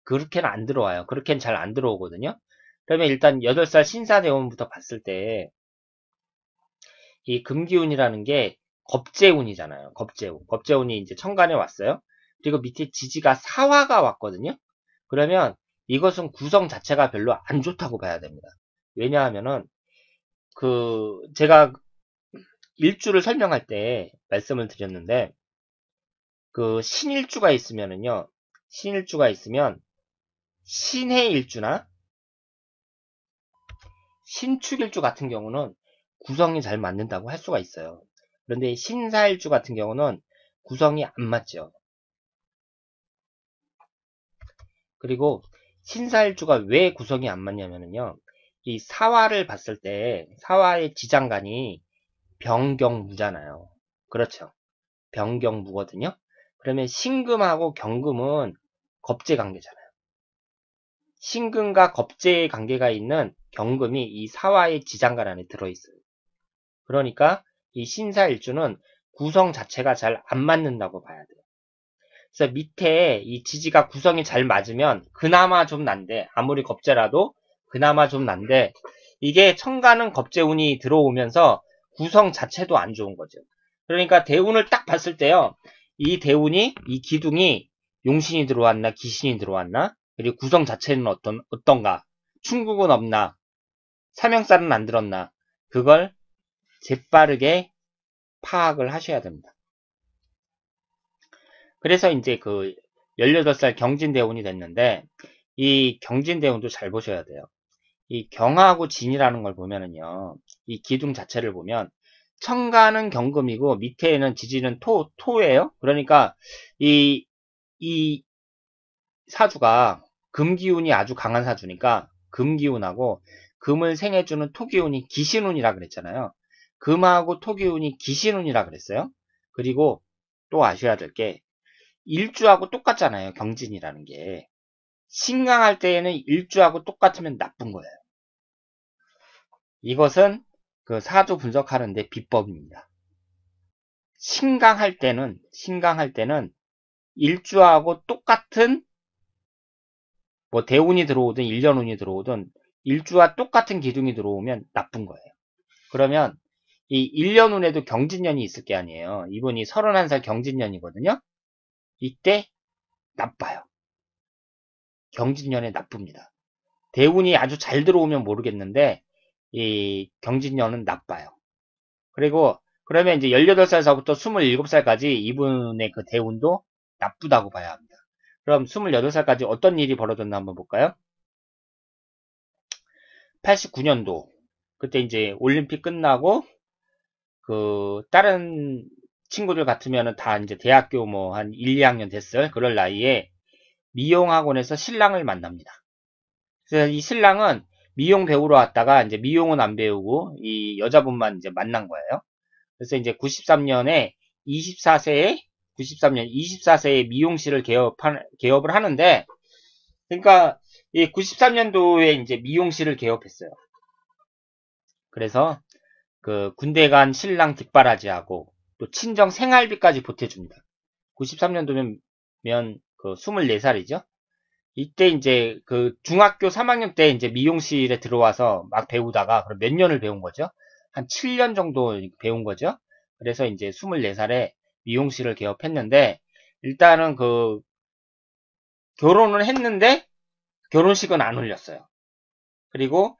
그렇게는 안 들어와요. 그렇게는 잘 안 들어오거든요. 그러면 일단 8살 신사대원부터 봤을 때 이 금기운이라는 게 겁재운이잖아요. 겁재운. 겁재운이 이제 천간에 왔어요. 그리고 밑에 지지가 사화가 왔거든요. 그러면 이것은 구성 자체가 별로 안 좋다고 봐야 됩니다. 왜냐하면은 제가 일주를 설명할 때 말씀을 드렸는데 신일주가 있으면은요. 신일주가 있으면 신해일주나 신축일주 같은 경우는 구성이 잘 맞는다고 할 수가 있어요. 그런데 신사일주 같은 경우는 구성이 안 맞죠. 그리고 신사일주가 왜 구성이 안 맞냐면요. 이 사화를 봤을 때 사화의 지장간이 병경무잖아요. 그렇죠. 병경무거든요. 그러면 신금하고 경금은 겁재관계잖아요. 신금과 겁재의 관계가 있는 경금이 이 사화의 지장간 안에 들어있어요. 그러니까 이 신사일주는 구성 자체가 잘 안 맞는다고 봐야 돼요. 그래서 밑에 이 지지가 구성이 잘 맞으면 그나마 좀 난데, 아무리 겁재라도 그나마 좀 난데, 이게 천간은 겁재운이 들어오면서 구성 자체도 안 좋은 거죠. 그러니까 대운을 딱 봤을 때요, 이 기둥이 용신이 들어왔나 기신이 들어왔나, 그리고 구성 자체는 어떤가, 충국은 없나, 삼형살은 안 들었나, 그걸 재빠르게 파악을 하셔야 됩니다. 그래서 이제 18살 경진대운이 됐는데, 이 경진대운도 잘 보셔야 돼요. 이 경하고 진이라는 걸 보면은요, 이 기둥 자체를 보면, 천간은 경금이고, 밑에는 지지는 토예요. 그러니까, 이 사주가 금기운이 아주 강한 사주니까, 금기운하고, 금을 생해주는 토기운이 기신운이라 그랬잖아요. 금하고 토기운이 기신운이라 그랬어요. 그리고 또 아셔야 될 게, 일주하고 똑같잖아요. 경진이라는 게. 신강할 때에는 일주하고 똑같으면 나쁜 거예요. 이것은 사주 분석하는데 비법입니다. 신강할 때는 일주하고 똑같은 뭐 대운이 들어오든 일년운이 들어오든 일주와 똑같은 기둥이 들어오면 나쁜 거예요. 그러면 이 일년운에도 경진년이 있을 게 아니에요. 이분이 31살 경진년이거든요. 이때 나빠요. 경진년에 나쁩니다. 대운이 아주 잘 들어오면 모르겠는데 이 경진년은 나빠요. 그리고 그러면 이제 18살서부터 27살까지 이분의 그 대운도 나쁘다고 봐야 합니다. 그럼 28살까지 어떤 일이 벌어졌나 한번 볼까요? 89년도 그때 이제 올림픽 끝나고 다른 친구들 같으면은 다 이제 대학교 뭐 한 1, 2학년 됐을 그럴 나이에 미용학원에서 신랑을 만납니다. 그래서 이 신랑은 미용 배우러 왔다가 이제 미용은 안 배우고 이 여자분만 이제 만난 거예요. 그래서 이제 93년에 24세에 미용실을 개업을 하는데, 그러니까 이 93년도에 이제 미용실을 개업했어요. 그래서 군대 간 신랑 뒷바라지하고 또 친정 생활비까지 보태줍니다. 93년도면 24살이죠. 이때 이제 중학교 3학년 때 이제 미용실에 들어와서 막 배우다가 몇 년을 배운 거죠. 한 7년 정도 배운 거죠. 그래서 이제 24살에 미용실을 개업했는데, 일단은 결혼을 했는데 결혼식은 안 올렸어요. 그리고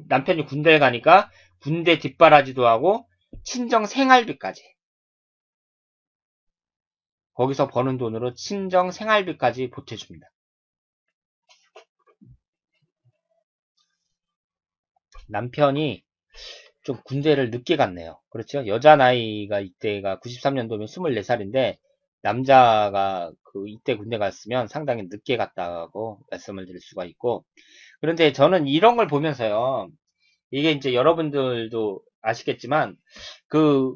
남편이 군대에 가니까 군대 뒷바라지도 하고 친정 생활비까지, 거기서 버는 돈으로 친정 생활비까지 보태줍니다. 남편이 좀 군대를 늦게 갔네요. 그렇죠? 여자 나이가 이때가 93년도면 24살인데 남자가 이때 군대 갔으면 상당히 늦게 갔다고 말씀을 드릴 수가 있고, 그런데 저는 이런 걸 보면서요, 이게 이제 여러분들도 아시겠지만, 그,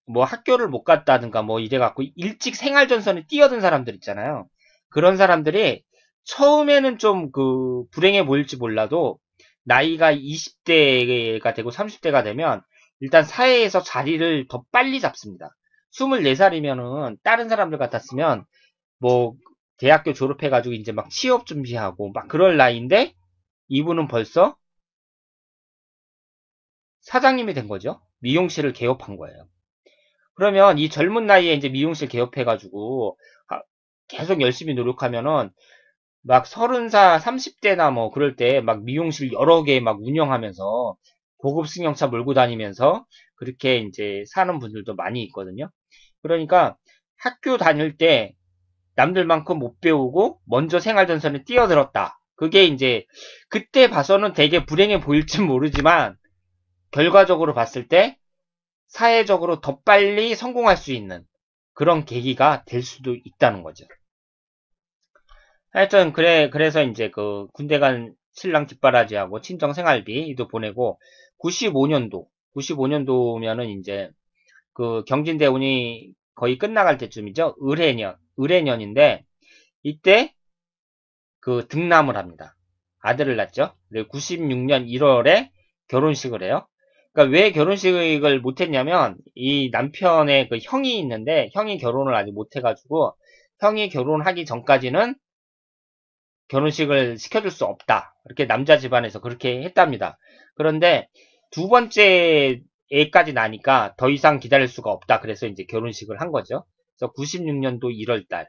뭐 학교를 못 갔다든가 뭐 이래갖고 일찍 생활전선에 뛰어든 사람들 있잖아요. 그런 사람들이 처음에는 좀 그 불행해 보일지 몰라도 나이가 20대가 되고 30대가 되면 일단 사회에서 자리를 더 빨리 잡습니다. 24살이면은 다른 사람들 같았으면 뭐 대학교 졸업해가지고 이제 막 취업 준비하고 막 그럴 나이인데 이분은 벌써 사장님이 된 거죠. 미용실을 개업한 거예요. 그러면 이 젊은 나이에 이제 미용실 개업해가지고 계속 열심히 노력하면은 막 30살, 30대나 뭐 그럴 때 막 미용실 여러 개 막 운영하면서 고급 승용차 몰고 다니면서 그렇게 이제 사는 분들도 많이 있거든요. 그러니까 학교 다닐 때 남들만큼 못 배우고 먼저 생활전선에 뛰어들었다. 그게 이제 그때 봐서는 되게 불행해 보일지 모르지만 결과적으로 봤을 때 사회적으로 더 빨리 성공할 수 있는 그런 계기가 될 수도 있다는 거죠. 하여튼 그래서 이제 그 군대 간 신랑 뒷바라지하고 친정 생활비도 보내고 95년도면은 이제 그 경진대운이 거의 끝나갈 때쯤이죠. 을해년인데 이때 그 등남을 합니다. 아들을 낳죠. 96년 1월에 결혼식을 해요. 그러니까 왜 결혼식을 못했냐면 이 남편의 그 형이 있는데 형이 결혼을 아직 못해가지고 형이 결혼하기 전까지는 결혼식을 시켜줄 수 없다. 이렇게 남자 집안에서 그렇게 했답니다. 그런데 두 번째 애까지 나니까 더 이상 기다릴 수가 없다. 그래서 이제 결혼식을 한 거죠. 그래서 96년도 1월달.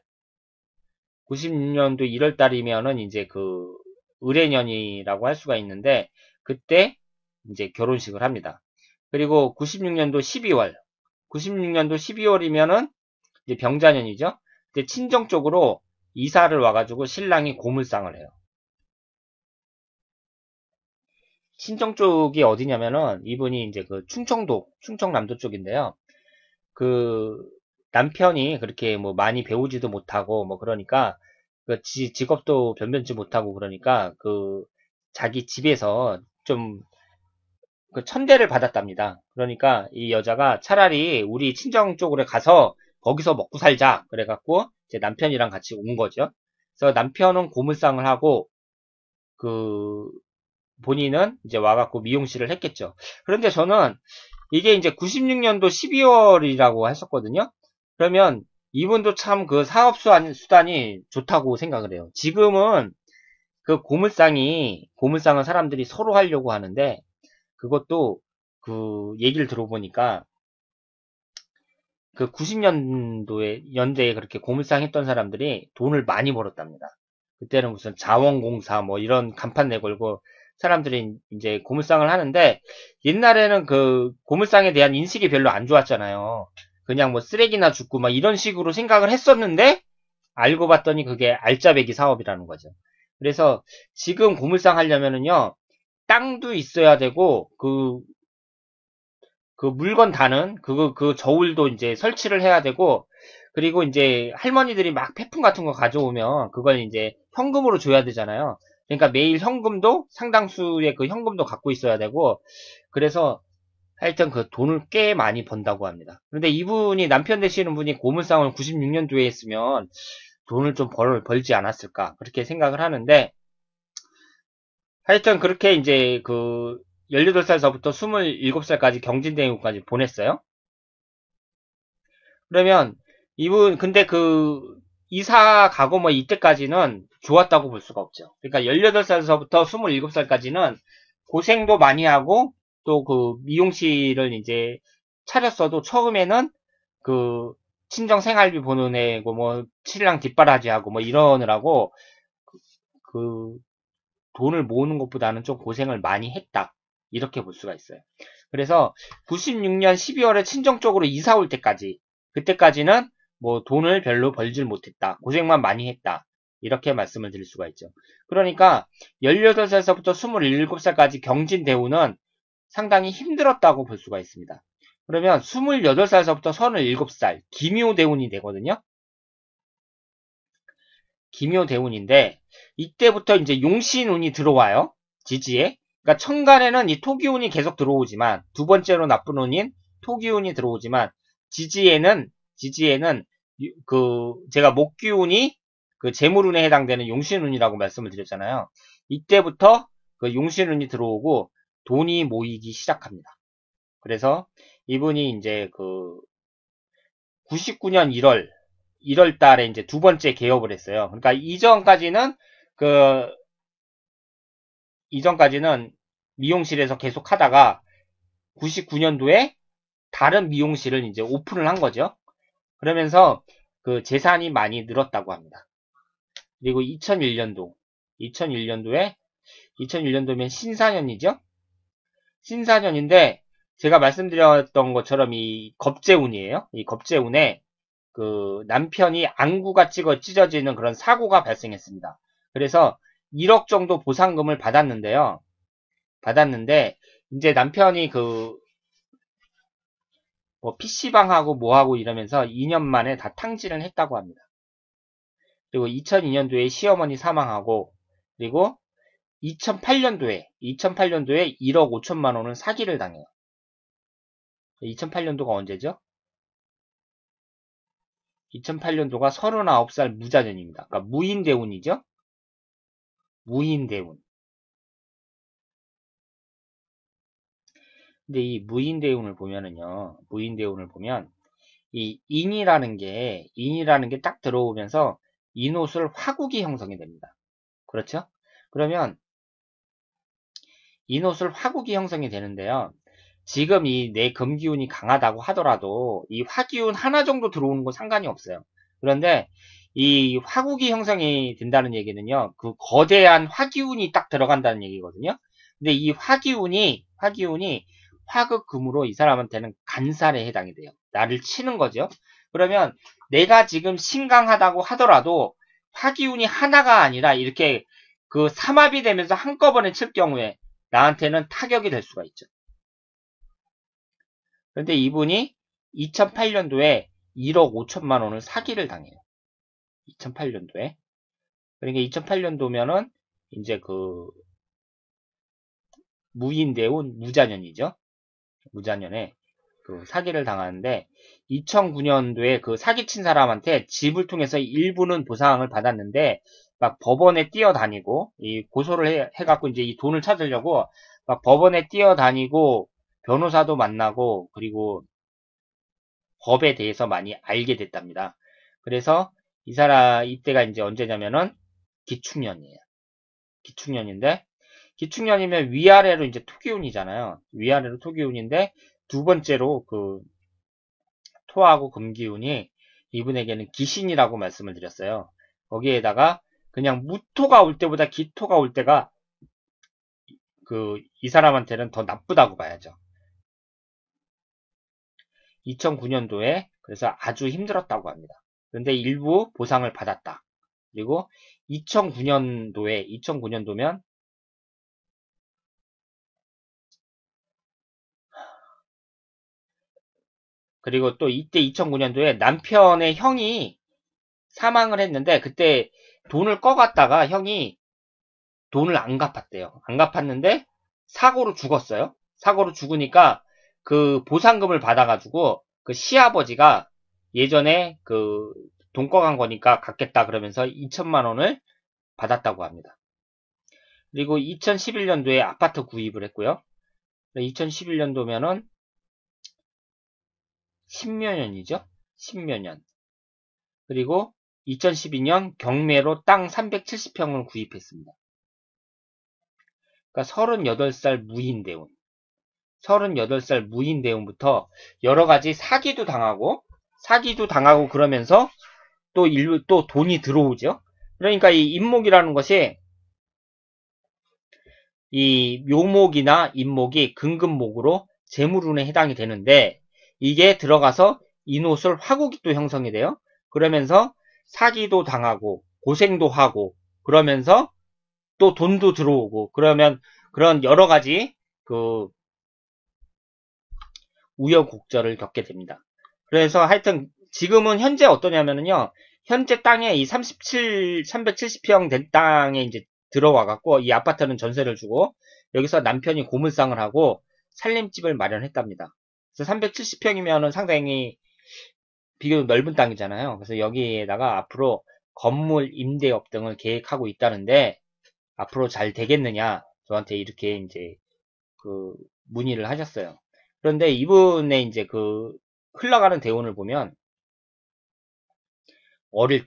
96년도 1월달이면은 이제 그 을해년이라고 할 수가 있는데 그때 이제 결혼식을 합니다. 그리고 96년도 12월. 96년도 12월이면은 이제 병자년이죠. 근데 친정 쪽으로 이사를 와가지고 신랑이 고물상을 해요. 친정 쪽이 어디냐면은 이분이 이제 그 충청남도 쪽인데요. 그 남편이 그렇게 뭐 많이 배우지도 못하고 뭐 그러니까 그 직업도 변변치 못하고 그러니까 그 자기 집에서 좀 그 천대를 받았답니다. 그러니까 이 여자가 차라리 우리 친정 쪽으로 가서 거기서 먹고 살자. 그래갖고 이제 남편이랑 같이 온 거죠. 그래서 남편은 고물상을 하고 그 본인은 이제 와갖고 미용실을 했겠죠. 그런데 저는 이게 이제 96년도 12월이라고 했었거든요. 그러면 이분도 참 그 수단이 좋다고 생각을 해요. 지금은 그 고물상은 사람들이 서로 하려고 하는데 그것도 그 얘기를 들어보니까 그 90년대에 그렇게 고물상 했던 사람들이 돈을 많이 벌었답니다. 그때는 무슨 자원공사 뭐 이런 간판 내걸고 사람들이 이제 고물상을 하는데 옛날에는 그 고물상에 대한 인식이 별로 안 좋았잖아요. 그냥 뭐 쓰레기나 줍고 막 이런 식으로 생각을 했었는데 알고 봤더니 그게 알짜배기 사업이라는 거죠. 그래서 지금 고물상 하려면은요 땅도 있어야 되고 그 물건 다는 그 저울도 이제 설치를 해야 되고 그리고 이제 할머니들이 막 폐품 같은 거 가져오면 그걸 이제 현금으로 줘야 되잖아요. 그러니까 매일 현금도 상당수의 그 현금도 갖고 있어야 되고 그래서 하여튼 그 돈을 꽤 많이 번다고 합니다. 그런데 이분이 남편 되시는 분이 고물상을 96년도에 했으면 돈을 좀 벌지 않았을까 그렇게 생각을 하는데 하여튼 그렇게 이제 그 18살서부터 27살까지 경진대행까지 보냈어요. 그러면 이분 근데 그 이사 가고 뭐 이때까지는 좋았다고 볼 수가 없죠. 그러니까 18살서부터 27살까지는 고생도 많이 하고 또 그 미용실을 이제 차렸어도 처음에는 그 친정 생활비 보내고 뭐 신랑 뒷바라지하고 뭐 이러느라고 그 돈을 모으는 것보다는 좀 고생을 많이 했다. 이렇게 볼 수가 있어요. 그래서 96년 12월에 친정 쪽으로 이사 올 때까지 그때까지는 뭐 돈을 별로 벌질 못했다. 고생만 많이 했다. 이렇게 말씀을 드릴 수가 있죠. 그러니까 18살서부터 27살까지 경진대우는 상당히 힘들었다고 볼 수가 있습니다. 그러면 28살서부터 37살 기묘대운이 되거든요. 기묘대운인데 이때부터 이제 용신운이 들어와요. 지지에. 그러니까 천간에는 이 토기운이 계속 들어오지만, 두 번째로 나쁜 운인 토기운이 들어오지만, 지지에는 제가 목기운이 그 재물운에 해당되는 용신운이라고 말씀을 드렸잖아요. 이때부터 그 용신운이 들어오고 돈이 모이기 시작합니다. 그래서 이분이 이제 그 99년 1월 달에 이제 두 번째 개업을 했어요. 그러니까 이전까지는 미용실에서 계속 하다가 99년도에 다른 미용실을 이제 오픈을 한 거죠. 그러면서 그 재산이 많이 늘었다고 합니다. 그리고 2001년도면 신사년이죠? 신사년인데, 제가 말씀드렸던 것처럼 이 겁재운이에요. 이 겁재운에 그 남편이 안구가 찢어지는 그런 사고가 발생했습니다. 그래서 1억 정도 보상금을 받았는데, 이제 남편이 뭐 PC방하고 뭐하고 이러면서 2년 만에 다 탕진을 했다고 합니다. 그리고 2002년도에 시어머니 사망하고, 그리고 2008년도에 1억 5천만 원은 사기를 당해요. 2008년도가 언제죠? 2008년도가 39살 무자년입니다. 그러니까 무인대운이죠? 무인대운. 근데 이 무인대운을 보면, 이 인이라는 게 딱 들어오면서 인옷을 화국이 형성이 됩니다. 그렇죠? 그러면 인옷을 화국이 형성이 되는데요. 지금 이 내 금기운이 강하다고 하더라도 이 화기운 하나 정도 들어오는 건 상관이 없어요. 그런데 이 화국이 형성이 된다는 얘기는요. 그 거대한 화기운이 딱 들어간다는 얘기거든요. 근데 이 화기운이 화극금으로 이 사람한테는 간살에 해당이 돼요. 나를 치는 거죠. 그러면 내가 지금 신강하다고 하더라도 화기운이 하나가 아니라 이렇게 그 삼합이 되면서 한꺼번에 칠 경우에 나한테는 타격이 될 수가 있죠. 그런데 이분이 2008년도에 1억 5천만 원을 사기를 당해요. 2008년도에. 그러니까 2008년도면은 이제 그 무인대운 무자년이죠. 무자년에 그 사기를 당하는데 2009년도에 그 사기친 사람한테 집을 통해서 일부는 보상을 받았는데 막 법원에 뛰어다니고 이 고소를 해갖고 이제 이 돈을 찾으려고 막 법원에 뛰어다니고 변호사도 만나고 그리고 법에 대해서 많이 알게 됐답니다. 그래서 이때가 이제 언제냐면은 기축년이에요. 기축년인데 기축년이면 위아래로 이제 토기운이잖아요. 위아래로 토기운인데 두 번째로 그 토하고 금기운이 이분에게는 기신이라고 말씀을 드렸어요. 거기에다가 그냥 무토가 올 때보다 기토가 올 때가 이 사람한테는 더 나쁘다고 봐야죠. 2009년도에 그래서 아주 힘들었다고 합니다. 그런데 일부 보상을 받았다. 그리고 2009년도면 그리고 또 이때 2009년도에 남편의 형이 사망을 했는데 그때 돈을 꺼갔다가 형이 돈을 안 갚았대요. 안 갚았는데 사고로 죽었어요. 사고로 죽으니까 그 보상금을 받아가지고 그 시아버지가 예전에 그 돈 꺼간 거니까 갚겠다 그러면서 2천만 원을 받았다고 합니다. 그리고 2011년도에 아파트 구입을 했고요. 2011년도면은 10몇년이죠? 10몇년. 그리고 2012년 경매로 땅 370평을 구입했습니다. 그러니까 38살 무인대운. 38살 무인대운부터 여러가지 사기도 당하고 그러면서 또 돈이 들어오죠. 그러니까 이 인목이라는 것이 이 묘목이나 인목이 금금목으로 재물운에 해당이 되는데 이게 들어가서 인옷을 화국이 또 형성이 돼요. 그러면서 사기도 당하고 고생도 하고 그러면서 또 돈도 들어오고 그러면 그런 여러가지 그 우여곡절을 겪게 됩니다. 그래서 하여튼 지금은 현재 어떠냐면요. 현재 땅에 이 370평 된 땅에 이제 들어와갖고 이 아파트는 전세를 주고 여기서 남편이 고물상을 하고 살림집을 마련했답니다. 그래서 370평이면은 상당히 비교적 넓은 땅이잖아요. 그래서 여기에다가 앞으로 건물 임대업 등을 계획하고 있다는데 앞으로 잘 되겠느냐 저한테 이렇게 이제 그 문의를 하셨어요. 그런데 이분의 이제 그 흘러가는 대운을 보면 어릴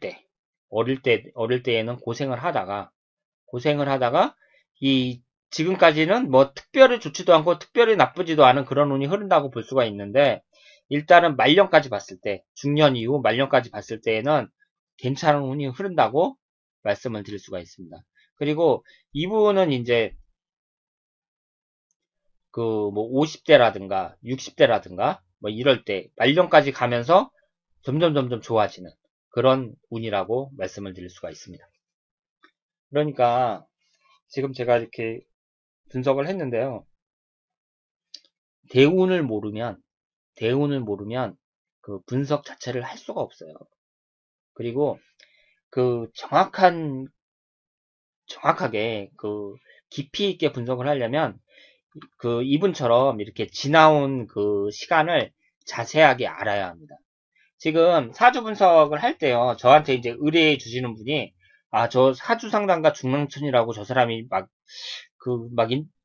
때에는 고생을 하다가 이 지금까지는 뭐 특별히 좋지도 않고 특별히 나쁘지도 않은 그런 운이 흐른다고 볼 수가 있는데 일단은 말년까지 봤을 때 중년 이후 말년까지 봤을 때에는 괜찮은 운이 흐른다고 말씀을 드릴 수가 있습니다. 그리고 이분은 이제 그 뭐 50대라든가 60대라든가 뭐 이럴 때 말년까지 가면서 점점 좋아지는 그런 운이라고 말씀을 드릴 수가 있습니다. 그러니까 지금 제가 이렇게 분석을 했는데요. 대운을 모르면 그 분석 자체를 할 수가 없어요. 그리고 그 정확하게 그 깊이 있게 분석을 하려면 그 이분처럼 이렇게 지나온 그 시간을 자세하게 알아야 합니다. 지금 사주 분석을 할 때요. 저한테 이제 의뢰해 주시는 분이 저 사주 상담가 중랑천이라고 저 사람이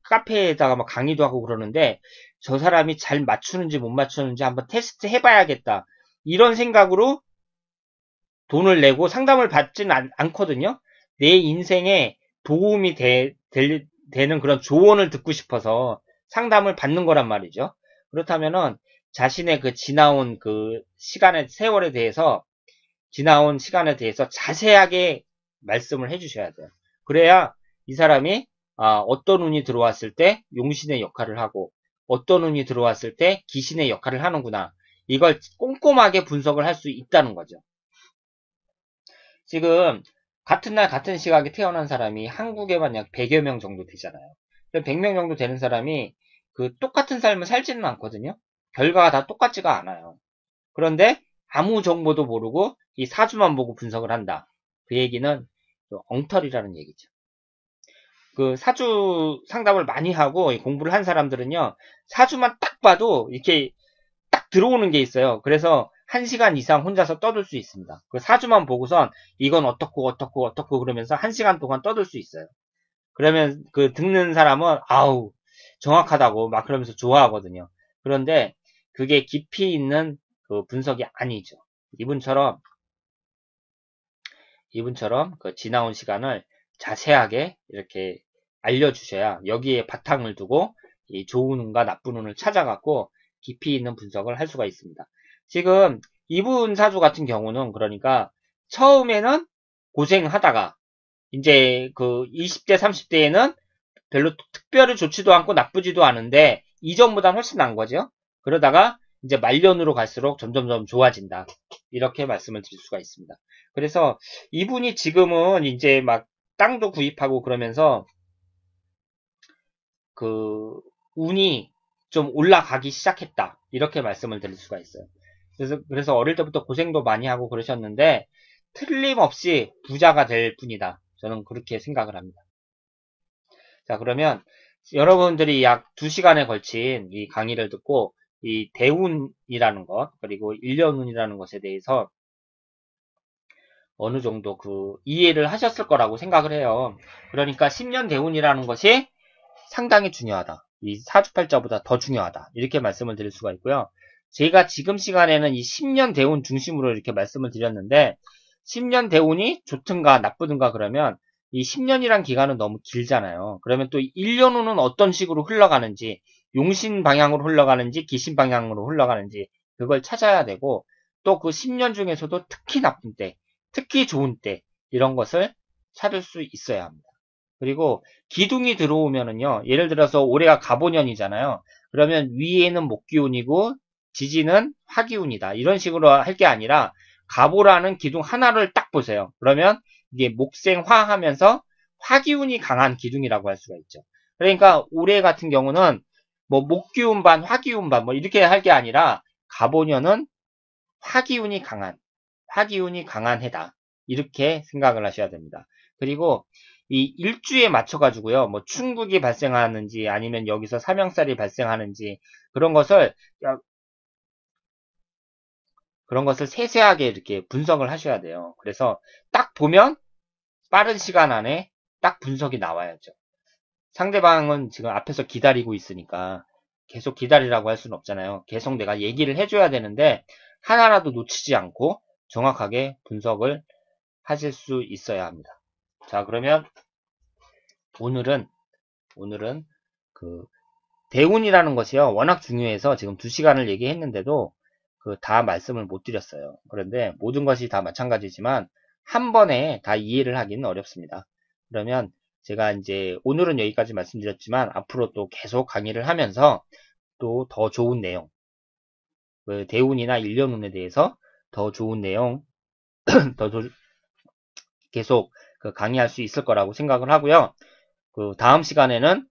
카페에다가 막 강의도 하고 그러는데 저 사람이 잘 맞추는지 못 맞추는지 한번 테스트 해봐야겠다. 이런 생각으로 돈을 내고 상담을 받지는 않거든요. 내 인생에 도움이 되는 그런 조언을 듣고 싶어서 상담을 받는 거란 말이죠. 그렇다면은 자신의 그 지나온 그 지나온 시간에 대해서 자세하게 말씀을 해주셔야 돼요. 그래야 이 사람이 어떤 운이 들어왔을 때 용신의 역할을 하고 어떤 운이 들어왔을 때 기신의 역할을 하는구나. 이걸 꼼꼼하게 분석을 할 수 있다는 거죠. 지금 같은 날 같은 시각에 태어난 사람이 한국에만 약 100여 명 정도 되잖아요. 100명 정도 되는 사람이 그 똑같은 삶을 살지는 않거든요. 결과가 다 똑같지가 않아요. 그런데 아무 정보도 모르고 이 사주만 보고 분석을 한다. 그 얘기는 엉터리라는 얘기죠. 그 사주 상담을 많이 하고 공부를 한 사람들은요. 사주만 딱 봐도 이렇게 딱 들어오는 게 있어요. 그래서 1시간 이상 혼자서 떠들 수 있습니다. 그 사주만 보고선 이건 어떻고 그러면서 1시간 동안 떠들 수 있어요. 그러면 그 듣는 사람은 아우 정확하다고 막 그러면서 좋아하거든요. 그런데 그게 깊이 있는 그 분석이 아니죠. 이분처럼 그 지나온 시간을 자세하게 이렇게 알려주셔야 여기에 바탕을 두고 이 좋은 운과 나쁜 운을 찾아갖고 깊이 있는 분석을 할 수가 있습니다. 지금 이분 사주 같은 경우는 그러니까 처음에는 고생하다가 이제 그 20대 30대에는 별로 특별히 좋지도 않고 나쁘지도 않은데 이전보단 훨씬 나은 거죠. 그러다가 이제 말년으로 갈수록 점점 좋아진다. 이렇게 말씀을 드릴 수가 있습니다. 그래서 이분이 지금은 이제 막 땅도 구입하고 그러면서 그 운이 좀 올라가기 시작했다. 이렇게 말씀을 드릴 수가 있어요. 그래서 어릴 때부터 고생도 많이 하고 그러셨는데 틀림없이 부자가 될 뿐이다. 저는 그렇게 생각을 합니다. 자, 그러면 여러분들이 약 2시간에 걸친 이 강의를 듣고 이 대운이라는 것, 그리고 일년운이라는 것에 대해서 어느 정도 그 이해를 하셨을 거라고 생각을 해요. 그러니까 10년 대운이라는 것이 상당히 중요하다. 이 사주팔자보다 더 중요하다. 이렇게 말씀을 드릴 수가 있고요. 제가 지금 시간에는 이 10년 대운 중심으로 이렇게 말씀을 드렸는데 10년 대운이 좋든가 나쁘든가 그러면 이 10년이란 기간은 너무 길잖아요. 그러면 또 1년 후는 어떤 식으로 흘러가는지 용신 방향으로 흘러가는지 기신 방향으로 흘러가는지 그걸 찾아야 되고 또 그 10년 중에서도 특히 나쁜 때 특히 좋은 때 이런 것을 찾을 수 있어야 합니다. 그리고 기둥이 들어오면은요. 예를 들어서 올해가 갑오년이잖아요. 그러면 위에는 목기운이고 지지는 화기운이다. 이런 식으로 할 게 아니라 갑오라는 기둥 하나를 딱 보세요. 그러면 이게 목생화 하면서 화기운이 강한 기둥이라고 할 수가 있죠. 그러니까 올해 같은 경우는 뭐 목기운 반 화기운 반 뭐 이렇게 할 게 아니라 갑오년은 화기운이 강한 해다. 이렇게 생각을 하셔야 됩니다. 그리고 이 일주에 맞춰가지고요, 뭐 충북이 발생하는지 아니면 여기서 삼형살이 발생하는지 그런 것을 세세하게 이렇게 분석을 하셔야 돼요. 그래서 딱 보면 빠른 시간 안에 딱 분석이 나와야죠. 상대방은 지금 앞에서 기다리고 있으니까 계속 기다리라고 할 수는 없잖아요. 계속 내가 얘기를 해줘야 되는데 하나라도 놓치지 않고 정확하게 분석을 하실 수 있어야 합니다. 자, 그러면 오늘은 그 대운이라는 것이요, 워낙 중요해서 지금 2시간을 얘기했는데도 다 말씀을 못 드렸어요. 그런데 모든 것이 다 마찬가지지만 한 번에 다 이해를 하기는 어렵습니다. 그러면 제가 이제 오늘은 여기까지 말씀드렸지만 앞으로 또 계속 강의를 하면서 또 더 좋은 내용, 대운이나 일련운에 대해서 더 좋은 내용 더 계속 강의할 수 있을 거라고 생각을 하고요. 다음 시간에는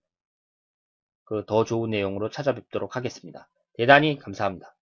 더 좋은 내용으로 찾아뵙도록 하겠습니다. 대단히 감사합니다.